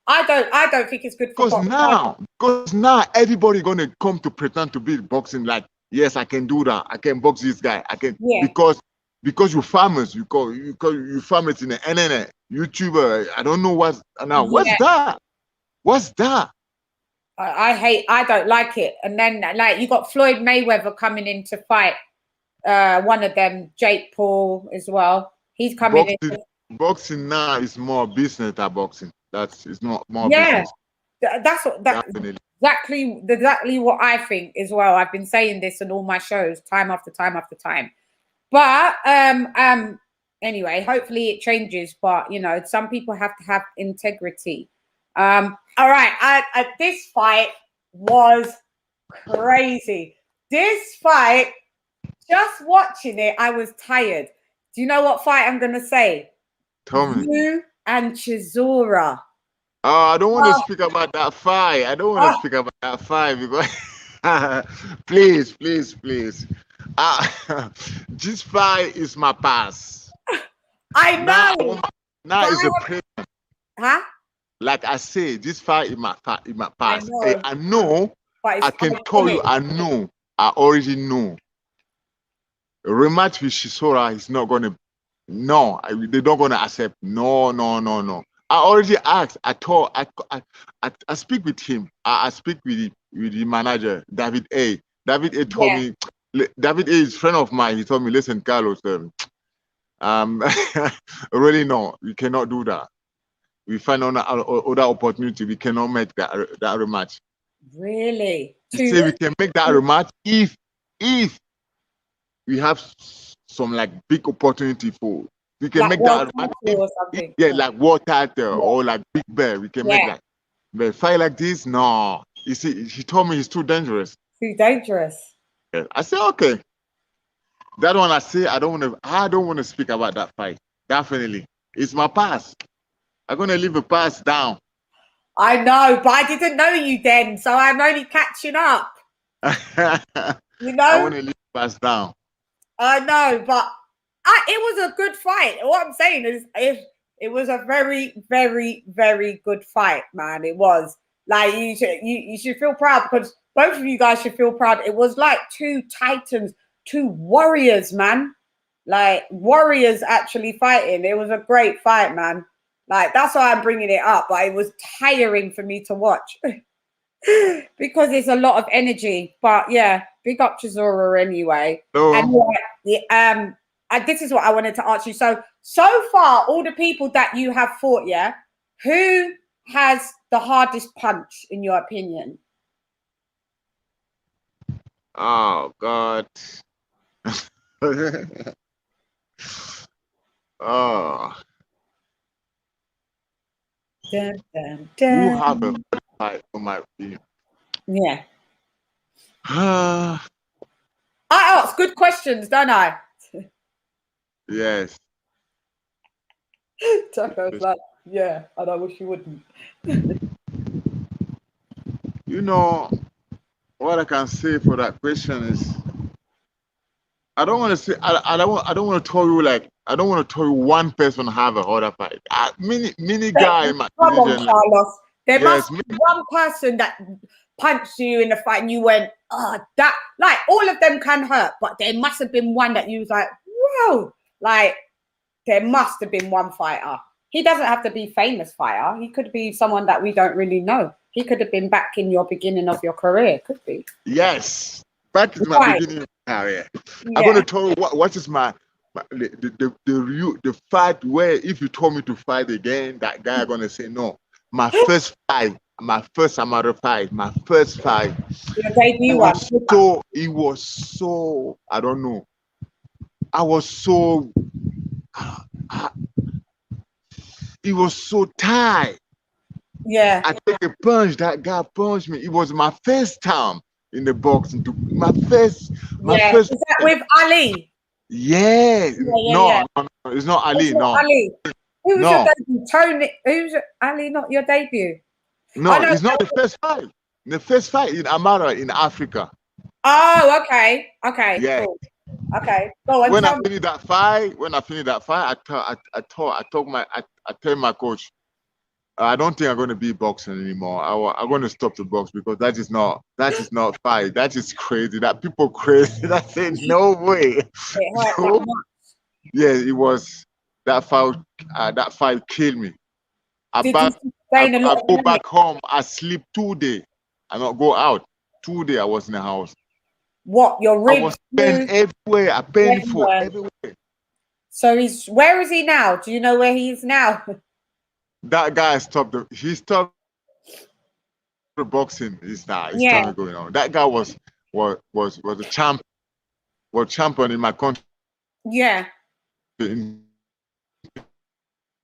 I don't think it's good for boxing. Because now everybody gonna come to pretend to be boxing like, yes, I can do that. I can box this guy. I can because you're famous. You famous in the internet, YouTuber. I don't know what's now. What's that? What's that? I don't like it. And then like you got Floyd Mayweather coming in to fight one of them, Jake Paul as well. He's coming in. Boxing now is more business than boxing. It's not more business. That's exactly what I think as well. I've been saying this on all my shows time after time after time. But anyway, hopefully it changes. But some people have to have integrity. All right, this fight was crazy. This fight, just watching it, I was tired. Do you know what fight I'm gonna say? Tell me. You and Chisora. I don't want to Oh, speak about that fight. I don't want to oh, speak about that fight because please, please, please. This fight is my past. I Now, know, now but is a prayer. huh? Like I say, this fight in my I past. know, I know. but I it's can tell you. iconic. I know. I already know. Rematch with Shisora is not gonna. No, they're not gonna accept. No, no, no, no. I already asked. I told. I speak with him. I speak with the manager, David A. David A. told Yeah, me. David A. is a friend of mine. He told me, listen, Carlos. Um, really no, we cannot do that. We find other opportunity. We cannot make that rematch. really. He Too said we can make that rematch if we have some like big opportunity for. We can like make world that rematch title or something. yeah, like World Title Yeah, or like Big Bear. We can make yeah. that. But fight like this, no. You see, he told me it's too dangerous. Too dangerous. Yeah. I said okay. That one I say I don't want to speak about that fight. Definitely. It's my past. I'm gonna leave the past down. I know, but I didn't know you then, so I'm only catching up. I You know, want to leave the past down. I know, but it was a good fight. What I'm saying is, if it was a very, very, very good fight, man. It was like you should feel proud because both of you guys should feel proud. It was like two titans, two warriors, man. Like warriors actually fighting. It was a great fight, man. Like that's why I'm bringing it up. But it was tiring for me to watch because it's a lot of energy. But yeah, big up Chisora anyway. So, And this is what I wanted to ask you. So far, all the people that you have fought, yeah, who has the hardest punch in your opinion? oh God. Oh, Dun, dun, who have a dun. fight for my opinion? Yeah, Ah, I ask good questions, don't I? yes. Taco's like, yeah, and I wish you wouldn't. You know what I can say for that question is I don't want to say I don't want to tell you like I don't want to tell you one person have a harder fight. Many guy in my Come on, division like Carlos. There yes, must be one person that punched you in the fight and you went, oh, that, like, all of them can hurt, but there must have been one that you was like, whoa, like, there must have been one fighter. He doesn't have to be famous fighter. He could be someone that we don't really know. He could have been back in your beginning of your career. Could be. yes. Back to my Right. beginning career. I'm Yeah. gonna tell you what is the fight where if you told me to fight again, that guy gonna say no. My first fight, my first amateur fight, my first fight. Your debut one. It was so I don't know. I was so I, it was so tight. Yeah. I take a punch, that guy punched me. It was my first time in the boxing. My Yeah. first Is that with Ali? yeah. Yeah. No, it's not It's Ali, not no. Ali. Who was your No, debut? Tony. Ali? Not your debut. no, Oh no. it's not the first fight. The first fight in Amara in Africa. Oh, okay. Okay. Yeah. Cool. Okay. Go on. Tell me. When I finished that fight, I tell my coach, I don't think I'm going to be boxing anymore. I'm going to stop the box because that is not fight. That is crazy. That people crazy. I said no way. It hurt that So, much. yeah, it was that fight. That fight killed me. I Did you back. sustain a I lot of go damage? back home. I sleep 2 days. I not go out. 2 days I was in the house. What? Your I was ribs pain moved everywhere. I painful everywhere. everywhere. So where is he now? Do you know where he is now? That guy stopped. He stopped the boxing. He's not. He's Yeah. still going on. That guy was a champ. Was champion in my country. Yeah. In,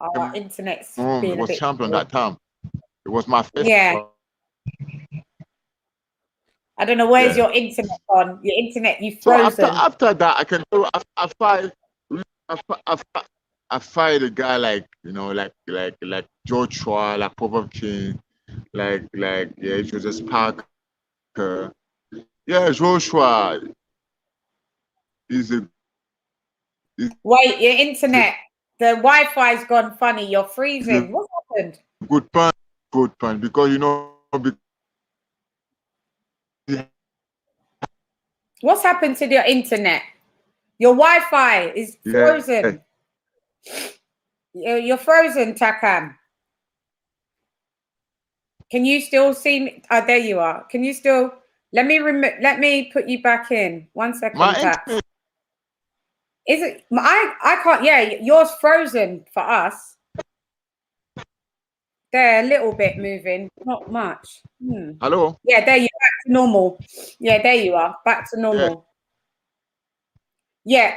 Our internet's it being a was bit. champion that time. It was my first. Yeah. I don't know where's Yeah. your internet on. Your internet, you So frozen. after that, I can do. I fight. I fight a guy like like Joshua, like Popovkin, yeah, it was just Parker. Yeah, Joshua is a Wait, your internet, a, the Wi-Fi's gone funny. You're is freezing. What happened? good punch because What's happened to your internet? Your Wi-Fi is yeah. frozen. You're frozen, Takam. Can you still see me? Oh, there you are. Can you still? Let me put you back in. 1 second, My Tax. internet, Is it? I can't. Yeah, yours frozen for us. They're a little bit moving, not much. hello. Yeah, there you back to normal. Yeah, there you are, back to Yeah, normal. Yeah.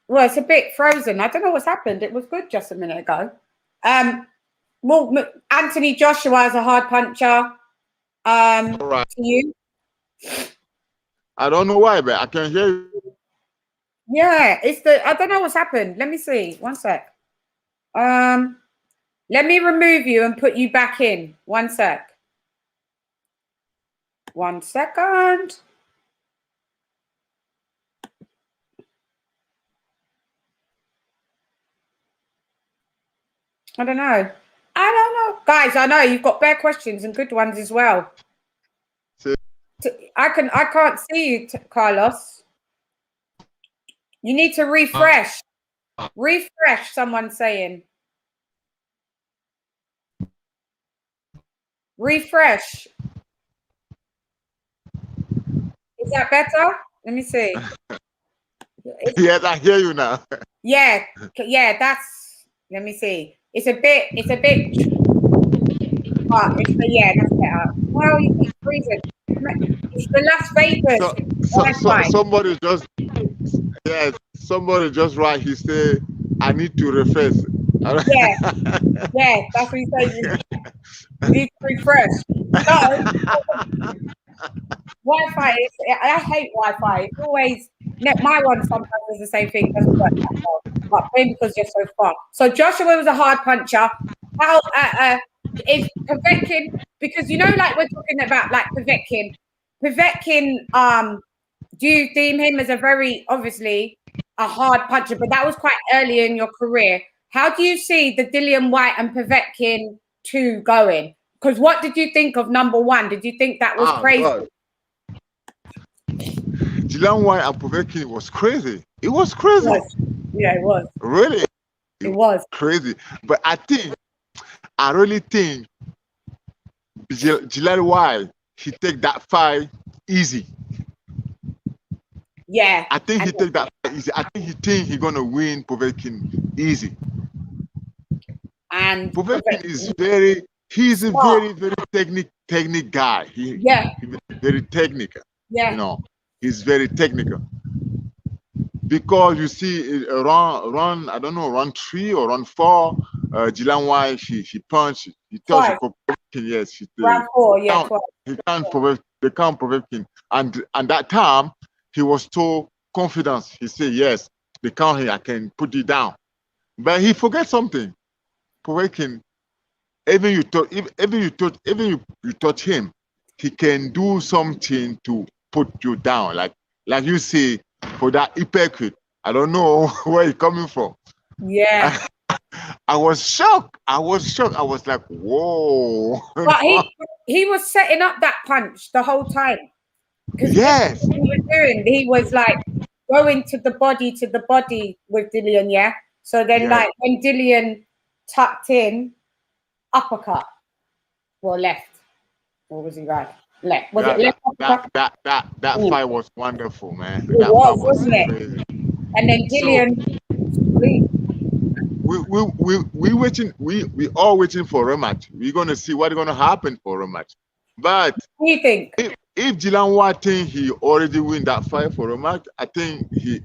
Well, it's a bit frozen. I don't know what's happened. It was good just a minute ago. Well, Anthony Joshua is a hard puncher. all right. To you? I don't know why, but I can hear you. Yeah, it's the. I don't know what's happened. Let me see. 1 sec. Let me remove you and put you back in. 1 sec. 1 second. I don't know. Guys, I know you've got bare questions and good ones as well. I can't see you, Carlos. You need to refresh. Refresh, someone's saying. Refresh. Is that better? Let me see. Yes, I hear you now. Yeah, that's, let me see. It's a bit, but yeah, that's better. Well, you keep freezing. It's the Las Vegas Wi-Fi. Somebody just right. He said, "I need to refresh." Yeah, that's what he said. You need to refresh. So, Wi-Fi, I hate Wi-Fi. It's always, my one sometimes is the same thing. It doesn't work that well. But maybe because you're so far. So Joshua was a hard puncher. How is Povetkin? Because like we're talking about like Povetkin. Povetkin, do you deem him as a very obviously a hard puncher? But that was quite early in your career. How do you see the Dillian White and Povetkin 2 going? Because what did you think of number 1? Did you think that was crazy? God. Dillian White and Povetkin was crazy. It was crazy. Yeah, it was. Really? It was crazy. But I really think Dillian White, he take that fight easy. Yeah. I think he take that fight easy. I think he gonna win Povetkin easy. And Povetkin is he's a very, very technical guy. He's very technical. Yeah. He's very technical. Because you see, run, I don't know, run 3 or run 4, Dillian White, she punched, he touched Povetkin, yes. Round 4, yeah. They can't Povetkin. And that time, he was so confident. He said, yes, they count him, I can put it down. But he forget something. Povetkin, even you touch him, he can do something to put you down. Like you say, for that uppercut. I don't know where he's coming from. Yeah. I was shocked. I was like, whoa. But he was setting up that punch the whole time. Yes. He was like going to the body with Dillian, yeah? So then like when Dillian tucked in, uppercut. Well, left. Or was he right? Left. Was it left? That fight was wonderful, man. It that was, fight was wasn't crazy. it? And then Dillian. We all waiting for a rematch. We're gonna see what's gonna happen for a rematch. But what do you think? If Dillian White think he already win that fight for a rematch, I think he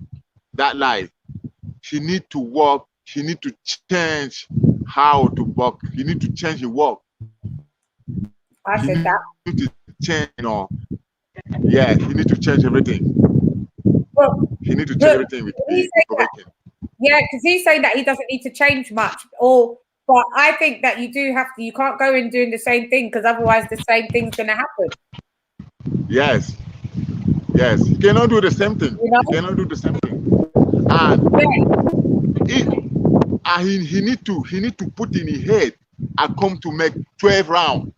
need to work. He need to change how to work. He need to change his work. I said that. He need to change, he need to change everything. Well, he need to change everything with Povetkin. Yeah, because he's saying that he doesn't need to change much, but I think that you do have to. You can't go in doing the same thing because otherwise the same thing's going to happen. Yes, yes. He cannot do the same thing. You know? He cannot do the same thing. And he need to put in his head, I come to make 12 rounds.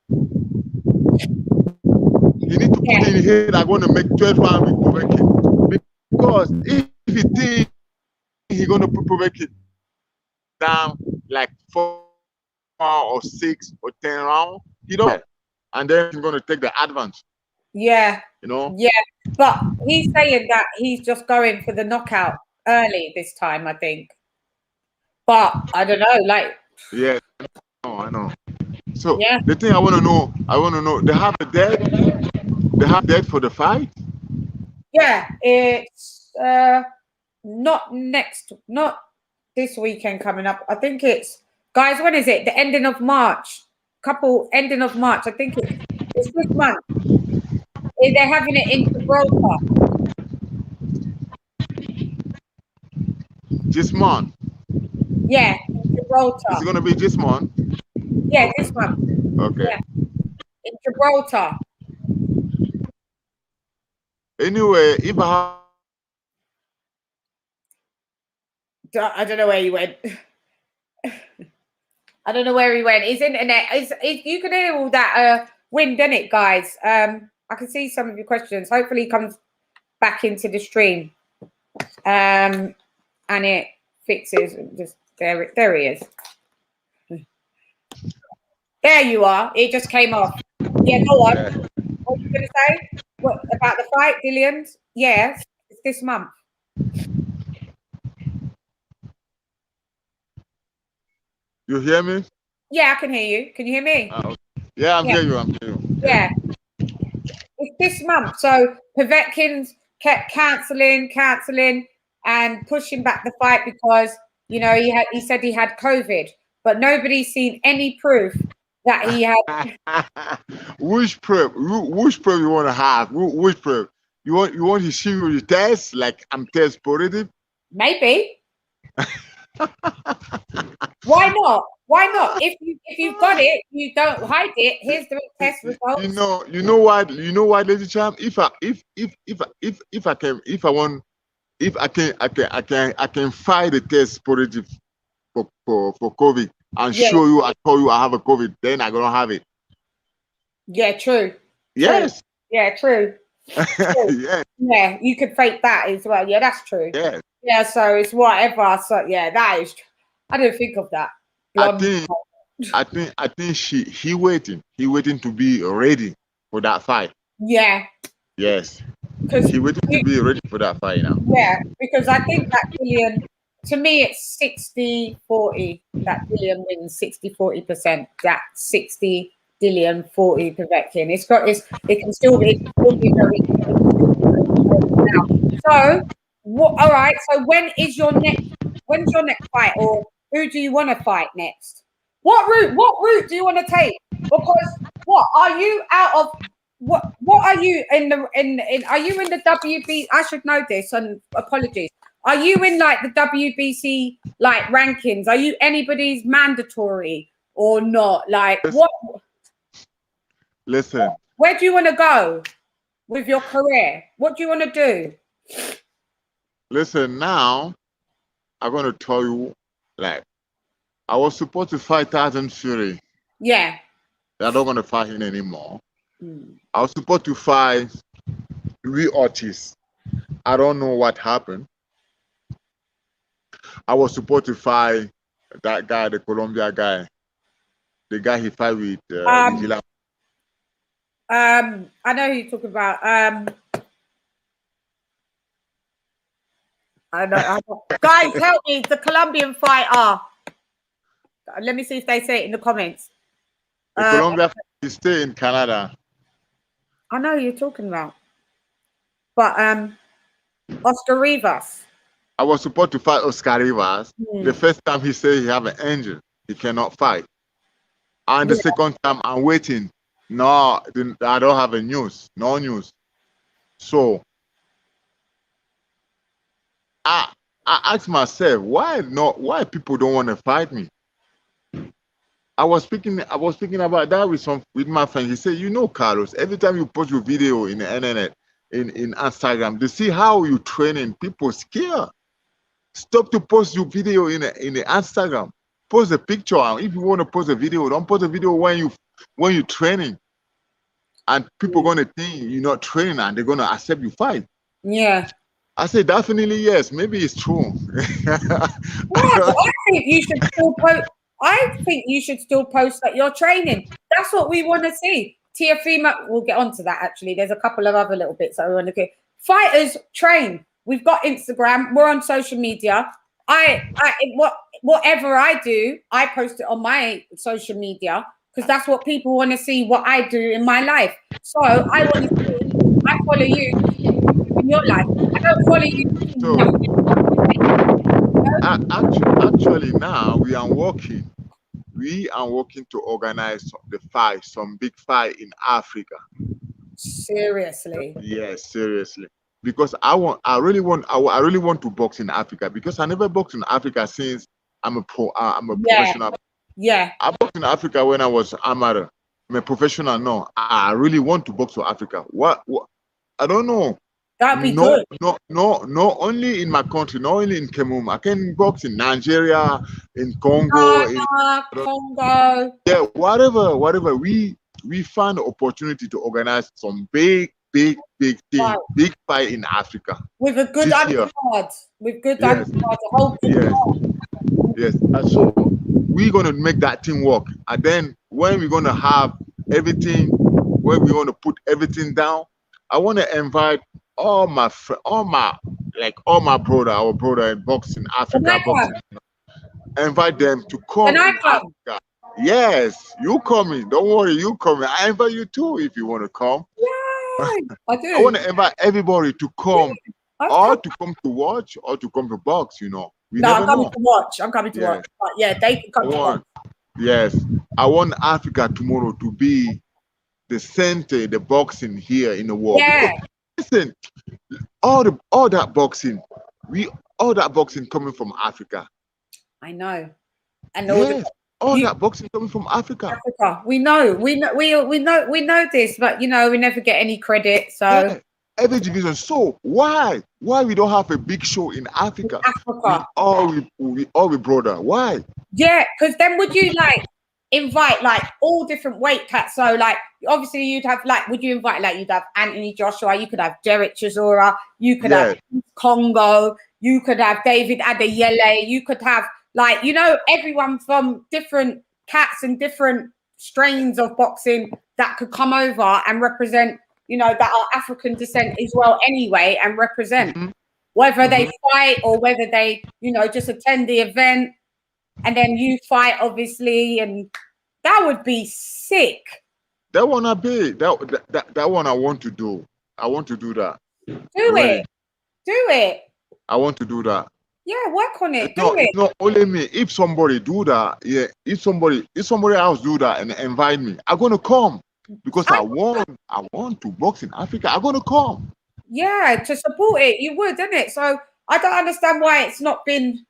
He need to put in his head, I want to make 12 rounds with Povetkin. Because if he think he's going to put Povetkin down like 4 or 6 or 10 rounds, he don't. And then he's going to take the advantage. Yeah. You know? Yeah. But he's saying that he's just going for the knockout early this time, I think. But I don't know, like. Yeah, I know. So yeah. the thing I want to know, they have a date? They have a date for the fight? Yeah, it's not this weekend coming up. I think it's, guys, when is it? The ending of March. Ending of March. I think it's this month. They're having it in Gibraltar. This month? Yeah, in Gibraltar. Is it going to be this month? Yeah, this month. Okay. Yeah. In Gibraltar. Anyway, if I don't know where he went. I don't know where he went. His internet you can hear all that wind, innit, guys? I can see some of your questions. Hopefully he comes back into the stream. And it fixes. Just there he is. There you are. It just came off. Yeah, go on. What are you gonna say? What about the fight, Dillian's? Yes, it's this month. You hear me? Yeah, I can hear you. Can you hear me? Yeah, I'm hearing you. Yeah. It's this month. So Povetkin's kept cancelling, and pushing back the fight because he said he had COVID, but nobody's seen any proof that he had. Which proof? Which proof you want to have? Which proof? You want to see your test? Like I'm test positive? Maybe. Why not? Why not? If you've got it, you don't hide it. Here's the test results. You know what, Lady Champ? If I can find the test positive for COVID and show you, I told you I have a COVID, then I'm gonna have it. Yeah, true. Yes. True. Yeah, true. Yeah. Yeah, you could fake that as well. Yeah, that's true. Yeah. Yeah, so it's whatever. So yeah, that is. I didn't think of that. I think he waiting. He waiting to be ready for that fight. Yeah. Yes. He waiting to be ready for that fight now. Yeah, because I think that Dillian, to me, it's 60-40. That Dillian wins 60-40%. That 60 Dillian, 40 Povetkin. It can still be very. So what? All right. So when's your next fight, or who do you want to fight next? What route do you want to take? Because what are you out of? What are you in are you in the WB? I should know this, and apologies. Are you in like the WBC like rankings? Are you anybody's mandatory or not? Like what? Listen. Where do you want to go with your career? What do you want to do? Listen, now I'm gonna tell you, like, I was supposed to fight Tyson Fury. Yeah. I'm not gonna fight him anymore. I was supposed to fight Louis Ortiz. I don't know what happened. I was supposed to fight that guy, the Colombia guy, the guy he fight with. I know who you're talking about. I know. Guys, help me. The Colombian fighter. Let me see if they say it in the comments. The Colombia is still in Canada. I know who you're talking about. But Oscar Rivas. I was supposed to fight Oscar Rivas. The first time he said he have an injury, he cannot fight. And the second time I'm waiting. No, I don't have a news. No news. So I I asked myself, why not? Why people don't want to fight me? I was speaking about that with my friend. He said, you know, Carlos, every time you post your video in the internet, in Instagram, they see how you training. People scared. Stop to post your video in the Instagram. Post a picture. And if you want to post a video, don't post a video when you're training. And people gonna think you're not training and they're gonna accept you fight. Yeah. I say definitely yes. Maybe it's true. Well, I think you should still post. I think you should still post that you're training. That's what we want to see. Tiafima, we'll get onto that actually. There's a couple of other little bits that we want to get. Fighters train. We've got Instagram. We're on social media. Whatever I do, I post it on my social media because that's what people want to see. What I do in my life. So I want to see. I follow you in your life. I don't follow you. Actually, now we are working. We are working to organize some big fight in Africa. Seriously? Yes, seriously. Because I really want to box in Africa because I never boxed in Africa since I'm a professional. Yeah. I boxed in Africa when I was amateur. I'm a professional now. I really want to box for Africa. What? I don't know. That'd be good. No, only in my country, not only in Cameroon. I can box in Nigeria, in Congo, Congo. Yeah, whatever. We find the opportunity to organize some big thing, big fight in Africa. With a good undercard. With good undercard. A whole yes. And so we're gonna make that thing work. And then when we're gonna have everything, when we're gonna put everything down, I want to invite all my brother, our brother in boxing, Africa boxing. Invite them to come in Africa. Yes, you coming. Don't worry, you coming. I invite you too if you want to come. Yeah, I do. I want to invite everybody to come, or to come to watch, or to come to box. You know, I'm coming to watch. I'm coming to watch. But yeah, they can come to watch. Yes, I want Africa tomorrow to be the center, the boxing here in the world. Yeah. Because, listen, all that boxing coming from Africa. I know. And all that boxing coming from Africa. We know this, but you know, we never get any credit. So yeah, every division. So why we don't have a big show in Africa? We all brother. Why? Yeah, because then would you invite all different weight cuts? So obviously you'd have would you invite you'd have Anthony Joshua, you could have Derek Chisora, you could have Congo, you could have David Adeyele, you could have everyone from different cats and different strains of boxing that could come over and represent, that are African descent as well anyway, and represent whether they fight or whether they, just attend the event. And then you fight, obviously, and that would be sick. That one that one I want to do. I want to do that. Do it. I want to do that. Yeah, work on it. It's not only me. If somebody do that, if somebody else do that and invite me, I'm gonna come because I want to box in Africa. I'm gonna come. Yeah, to support it, you would, isn't it? So I don't understand why it's not been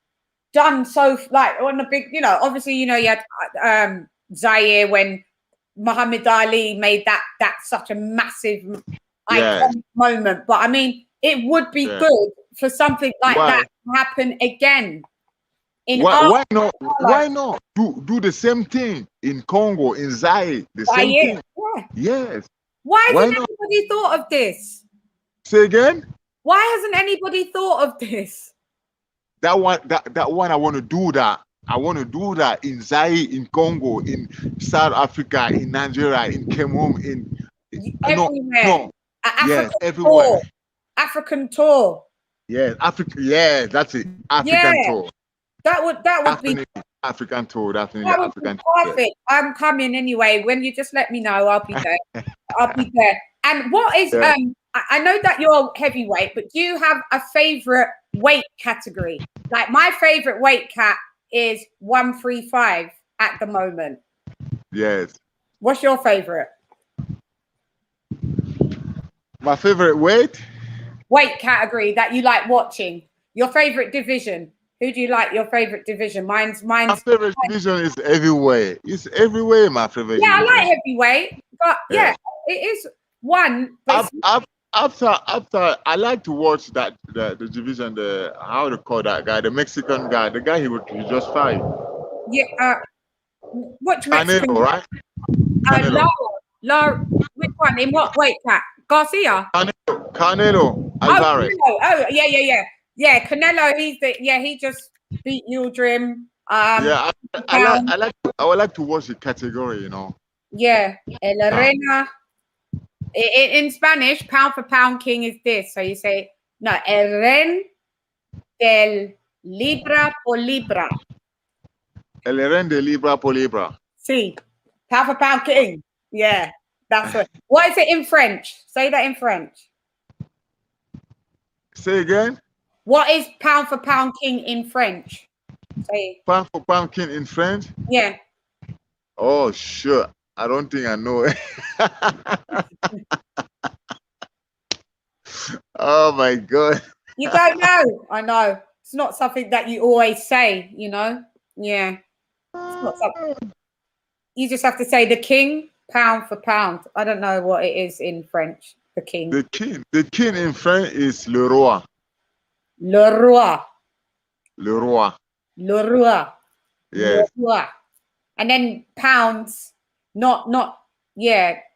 done so on a big, obviously, you had Zaire when Muhammad Ali made that such a massive iconic moment. But I mean, it would be good for something like that to happen again. Why not? Why not do the same thing in Congo, in Zaire? The same thing. Yeah. Yes. Why hasn't anybody thought of this? Say again? Why hasn't anybody thought of this? That one I want to do that. I want to do that in Zaire, in Congo, in South Africa, in Nigeria, in Cameroon, everywhere. Yes, everywhere. African tour. Yes, Africa. Yeah, that's it. African tour. That would definitely be African tour. Definitely that African tour. Perfect. I'm coming anyway. When you just let me know, I'll be there. I'll be there. And what is I know that you're heavyweight, but do you have a favorite weight category? My favorite weight cat is 135 at the moment. Yes. What's your favorite? My favorite weight category that you like watching. Your favorite division? Who do you like? Your favorite division? Mine's. My favorite division is heavyweight. It's everywhere my favorite Yeah, division. I like heavyweight, but yeah, it is one. But After I like to watch that the division, the how to call that guy, the Mexican guy, the guy he just fight. yeah, which Mexican? Canelo, right? Lara, Canelo. which one? In what weight cat? Garcia. Canelo Oh, Alvarez. Canelo. Oh, yeah. Canelo. He just beat Yildirim. Yeah, I would like to watch the category, you know. Yeah, El Arena. In Spanish, pound for pound king is this. So you say, no, El Ren del Libra por Libra. El Ren de Libra por Libra. See, pound for pound king. Yeah, that's what. What is it in French? Say that in French. Say again. What is pound for pound king in French? Say. Pound for pound king in French? Yeah. Oh, sure. I don't think I know it. Oh my God. You don't know? I know. It's not something that you always say, you know? Yeah. It's not something. You just have to say the king, pound for pound. I don't know what it is in French. The king. The king in French is le roi. Le roi. Le roi. Le roi. Yes. Le roi. And then pounds,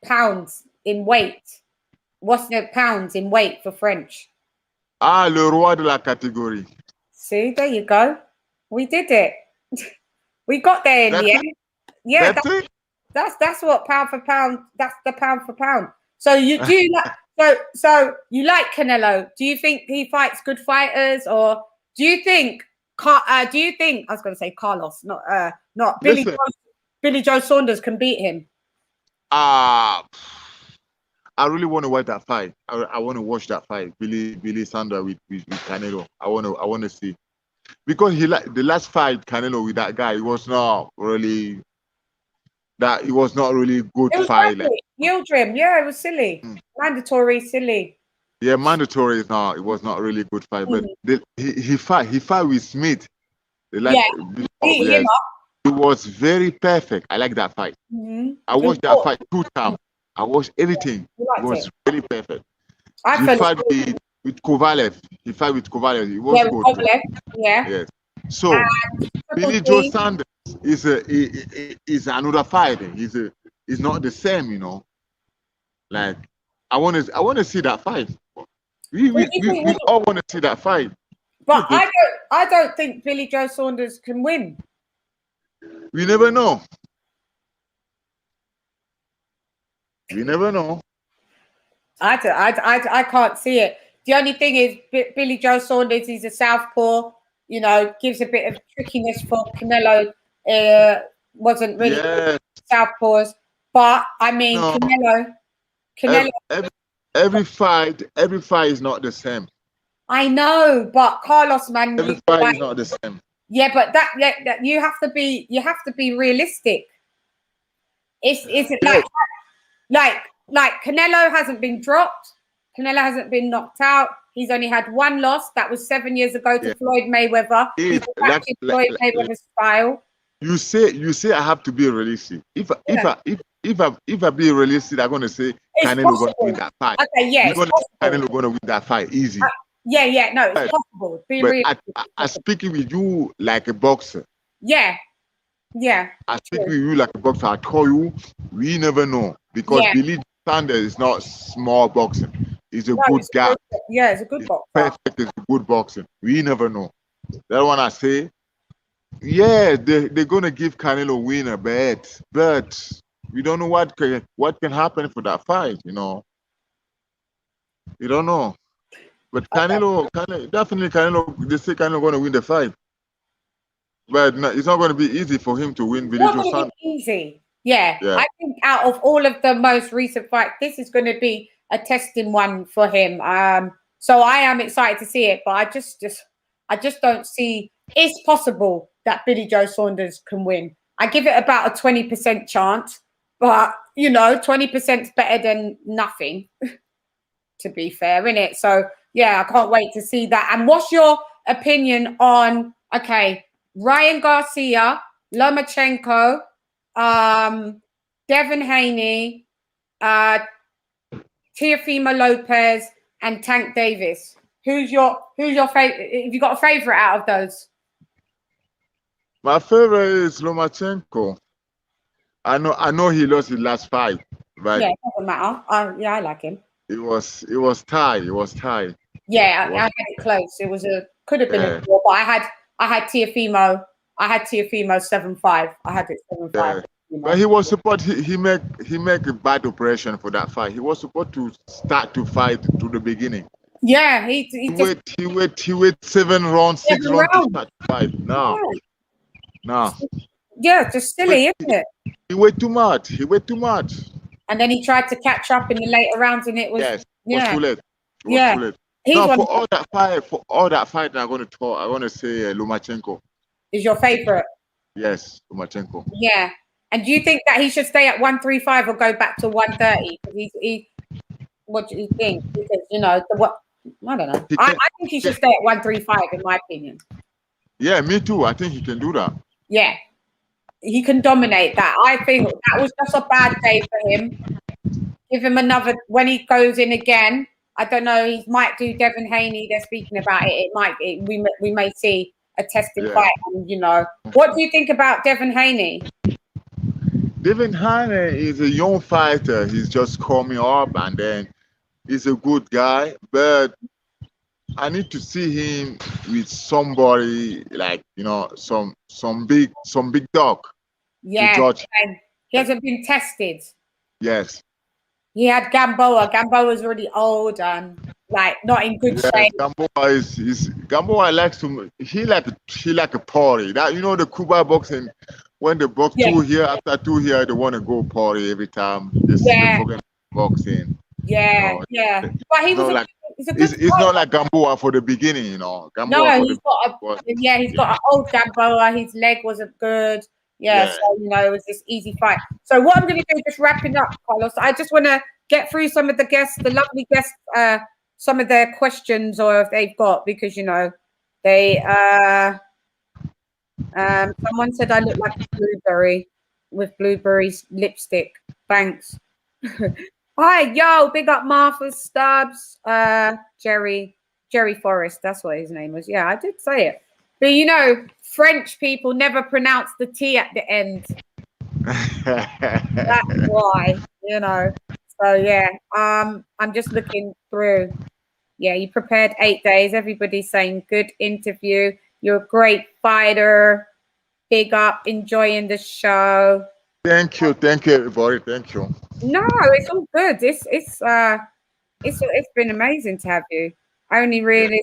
pounds in weight. What's the pounds in weight for French? Ah, le roi de la catégorie. See, there you go. We did it. We got there in the end. Yeah, that's what pound for pound. That's the pound for pound. So you do like so you like Canelo? Do you think he fights good fighters, or do you think I was going to say Carlos, not Billy Joe Saunders can beat him? I really want to watch that fight. I want to watch that fight. Billy Saunders with Canelo. I want to see, because the last fight Canelo with that guy, it was not really good fight. Like, Yildirim, yeah, it was silly, mandatory, silly. Yeah, mandatory is not. It was not really good fight, but he fight with Smith. It was very perfect. I like that fight. I watched that fight 2 times. I watched everything. It was really perfect. He fight with Kovalev. It was good. Yeah. Yes. So Billy Joe Saunders is another fight. He's not the same, you know. Like I want to see that fight. We all want to see that fight. But I don't think Billy Joe Saunders can win. We never know. We never know. I can't see it. The only thing is Billy Joe Saunders is a southpaw, you know, gives a bit of trickiness for Canelo. Wasn't really southpaws. But I mean Canelo every fight is not the same. I know, but Carlos, man, every fight is not the same. Yeah, but that you have to be realistic. It's like Canelo hasn't been dropped. Canelo hasn't been knocked out. He's only had one loss. That was 7 years ago to Floyd Mayweather. He's Floyd Mayweather's style. You say I have to be realistic. If I be realistic, I'm gonna say Canelo gonna win that fight. Okay, yeah. Canelo gonna win that fight easy. No, it's possible. Be realistic. I speaking with you like a boxer. Yeah. I speak with you like a boxer. I tell you, we never know, because Billy Saunders is not small boxing. He's a good guy. It's a good boxer. Perfect, it's a good boxing. We never know. That's what I say. Yeah, they're gonna give Canelo winner, but we don't know what can happen for that fight. You know, you don't know. But Canelo, definitely Canelo. They say Canelo gonna win the fight, but no, it's not gonna be easy for him to win. Billy Joe Saunders. Easy. Yeah, I think out of all of the most recent fights, this is going to be a testing one for him. So I am excited to see it, but I just don't see it's possible that Billy Joe Saunders can win. I give it about a 20% chance, but 20% is better than nothing. To be fair, innit? So yeah, I can't wait to see that. And what's your opinion on Ryan Garcia, Lomachenko, Devin Haney, Teofimo Lopez, and Tank Davis. Who's your favorite? Have you got a favorite out of those? My favorite is Lomachenko. I know he lost his last fight, but yeah, it doesn't matter. I like him. It was tied. It was tied. Yeah, I had it close. It was could have been a draw, but I had Teofimo. I had Teofimo 7-5. I had it 7-5. But he was supposed he make a bad operation for that fight. He was supposed to start to fight to the beginning. Yeah, he wait 7 rounds, 6 rounds to start to fight. No. Yeah, just silly, isn't it? He wait too much. And then he tried to catch up in the later rounds, and it was too late. Yeah. Too late. No, for all that fight, I'm gonna say Lomachenko is your favorite. Yes, Lomachenko. Yeah. And do you think that he should stay at 135 or go back to 130? What do you think? Because I don't know. I think he should stay at 135, in my opinion. Yeah, me too. I think he can do that. Yeah, he can dominate that. I think that was just a bad day for him. Give him another when he goes in again. I don't know. He might do Devin Haney. They're speaking about it. We may see a testing fight. And, what do you think about Devin Haney? Devin Haney is a young fighter. He's just coming up, and then he's a good guy. But I need to see him with somebody like some big dog. Yeah, he hasn't been tested. Yes. He had Gamboa. Gamboa's already old and not in good shape. Gamboa likes to he like a party. That the Cuba boxing, when they box 2 here after 2 here, they want to go party every time. Forget boxing. Yeah. But he was it's not like Gamboa for the beginning, he's got an old Gamboa. His leg wasn't good. Yeah, so it was this easy fight. So what I'm going to do, just wrapping up, Carlos, I just want to get through some of the guests, the lovely guests, some of their questions, or if they've got, because they someone said I look like a blueberry with blueberries lipstick. Thanks. Hi, yo, big up Martha Stubbs, Jerry Forrest. That's what his name was. Yeah, I did say it. But French people never pronounce the T at the end. That's why, So yeah, I'm just looking through. Yeah, you prepared 8 days. Everybody's saying good interview. You're a great fighter. Big up, enjoying the show. Thank you, everybody. Thank you. No, it's all good. It's been amazing to have you. I only really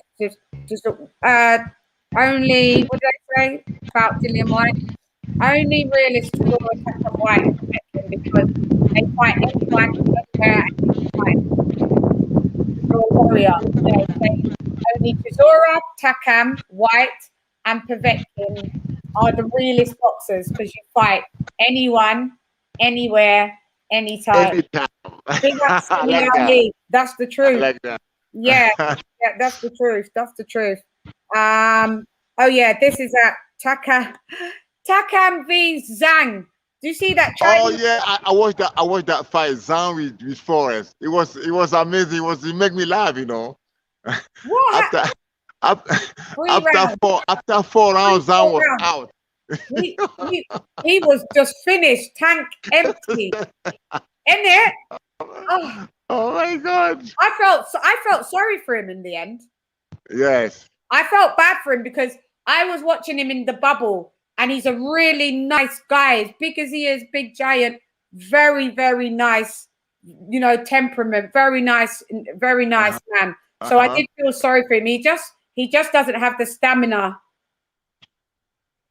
only what did I say about Dillian White? I only really saw Takam White because they fight anyone anywhere and fight. You're a warrior. Only Chisora, Takam, White, and Povetkin are the realest boxers because you fight anyone, anywhere, anytime. That's the truth. I like that. Yeah, that's the truth. That's the truth. Oh yeah, this is Takam v Zhang. Do you see that? Oh yeah, I watched that. I watched that fight, Zhang with Forrest. It was amazing. It made me laugh. What? After 4 rounds, Zhang was out. He was just finished, tank empty. In it. Oh my God! I felt sorry for him in the end. Yes. I felt bad for him because I was watching him in the bubble, and he's a really nice guy, as big as he is, big giant, very, very nice, temperament, very nice man. So I did feel sorry for him. He just doesn't have the stamina.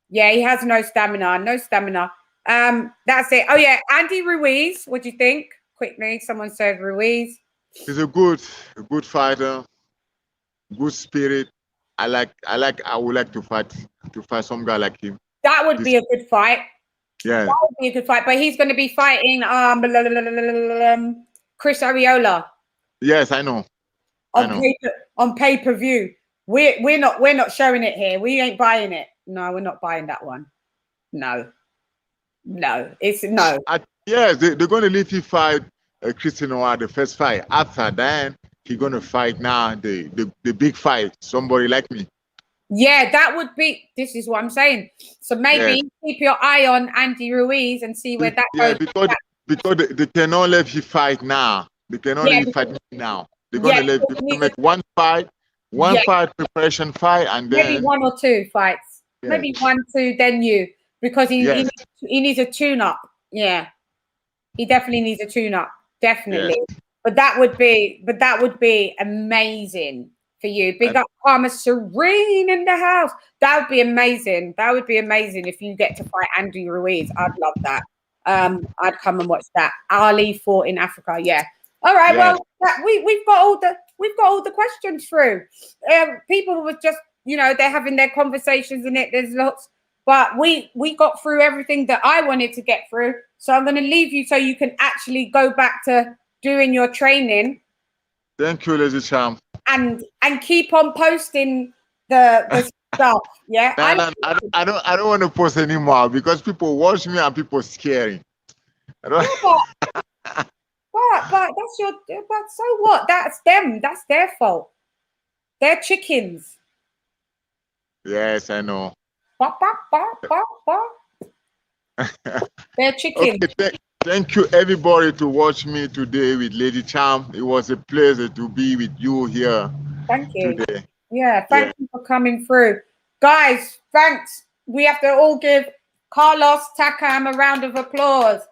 Yeah, he has no stamina. That's it. Oh yeah, Andy Ruiz. What do you think? Quickly, someone said Ruiz. He's a good fighter, good spirit. I would like to fight some guy like him. That would be a good fight. Yeah. That would be a good fight. But he's going to be fighting Chris Arreola. Yes, I know. On pay-per-view. We're not showing it here. We ain't buying it. No, we're not buying that one. No, it's no. Yes, they're going to let you fight Christian Noir the first fight. After then, he's going to fight now the big fight. Somebody like me. Yeah, that would be. This is what I'm saying. So maybe keep your eye on Andy Ruiz and see where that goes. Because they cannot let you fight now. They cannot let you fight now. They're going to make one fight, preparation fight, and then maybe 1 or 2 fights. Maybe 1, 2, then you, because he needs a tune-up. Yeah, he definitely needs a tune-up. Definitely. Yes. But that would be amazing for you. Big up Karma Serene in the house. That would be amazing. That would be amazing if you get to fight Andy Ruiz. I'd love that. I'd come and watch that. Ali fought in Africa. Yeah. All right. Yeah. Well, we've got all the questions through. People were just, they're having their conversations in it. There's lots, but we got through everything that I wanted to get through. So I'm going to leave you so you can actually go back to doing your training. Thank you, Lady Chann. And keep on posting the stuff. Yeah. I don't want to post anymore because people watch me and people scaring. But that's but so what? That's them. That's their fault. They're chickens. Yes, I know. They're chickens. Okay, thank you everybody to watch me today with Lady Chann. It was a pleasure to be with you here. Thank you. Today. Yeah, thank you for coming through. Guys, thanks. We have to all give Carlos Takam a round of applause.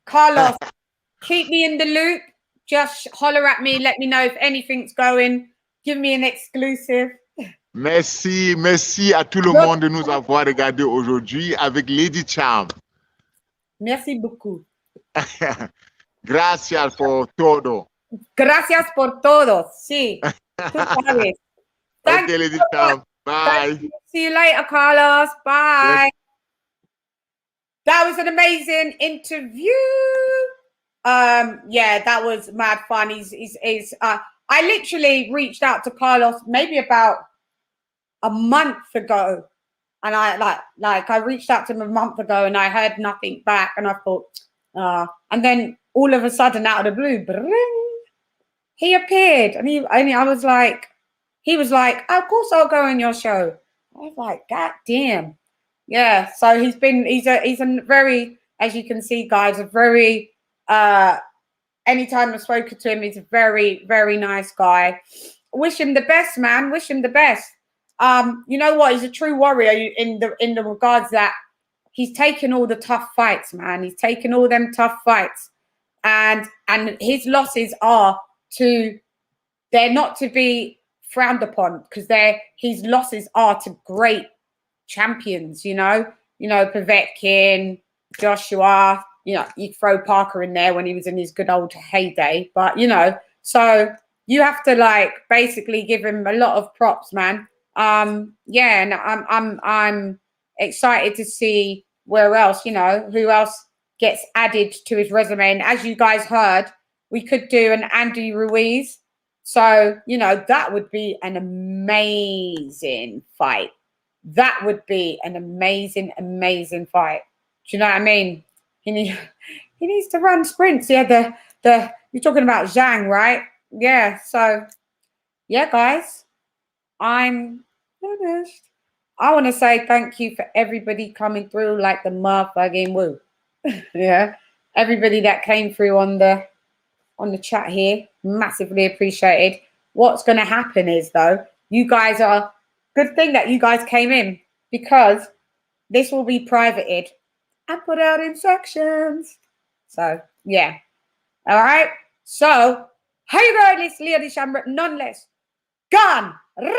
Carlos, keep me in the loop. Just holler at me. Let me know if anything's going. Give me an exclusive. Merci à tout le monde de nous avoir regardé aujourd'hui avec Lady Chann. Merci beaucoup. Gracias por todo. Gracias por todo. Sí. Tú sabes. Okay, Lady Chann. Bye. See you later, Carlos. Bye. Yes. That was an amazing interview. Yeah, that was mad fun. I literally reached out to Carlos maybe about a month ago, and I reached out to him a month ago, and I heard nothing back, and I thought, and then all of a sudden, out of the blue, he appeared, and I was like, he was like, of course I'll go on your show. I was like, God damn, yeah. So he's a very, as you can see, guys, a very anytime I've spoken to him, he's a very, very nice guy. Wish him the best, man. Wish him the best. You know what? He's a true warrior in the regards that he's taken all the tough fights, man. He's taken all them tough fights, and his losses they're not to be frowned upon, because his losses are to great champions. Povetkin, Joshua. You throw Parker in there when he was in his good old heyday, but so you have to basically give him a lot of props, man. Yeah, and I'm excited to see where else, who else gets added to his resume. And as you guys heard, we could do an Andy Ruiz. So, that would be an amazing fight. That would be an amazing, amazing fight. Do you know what I mean? He needs to run sprints. Yeah, you're talking about Zhang, right? Yeah. So, yeah, guys, I'm finished. I want to say thank you for everybody coming through like the motherfucking woo. Yeah, everybody that came through on the chat here, massively appreciated. What's going to happen is, though, you guys good thing that you guys came in, because this will be privated and put out in sections. So, yeah. All right. So, hey, guys, Lady Chann, nonetheless, gone. Rah!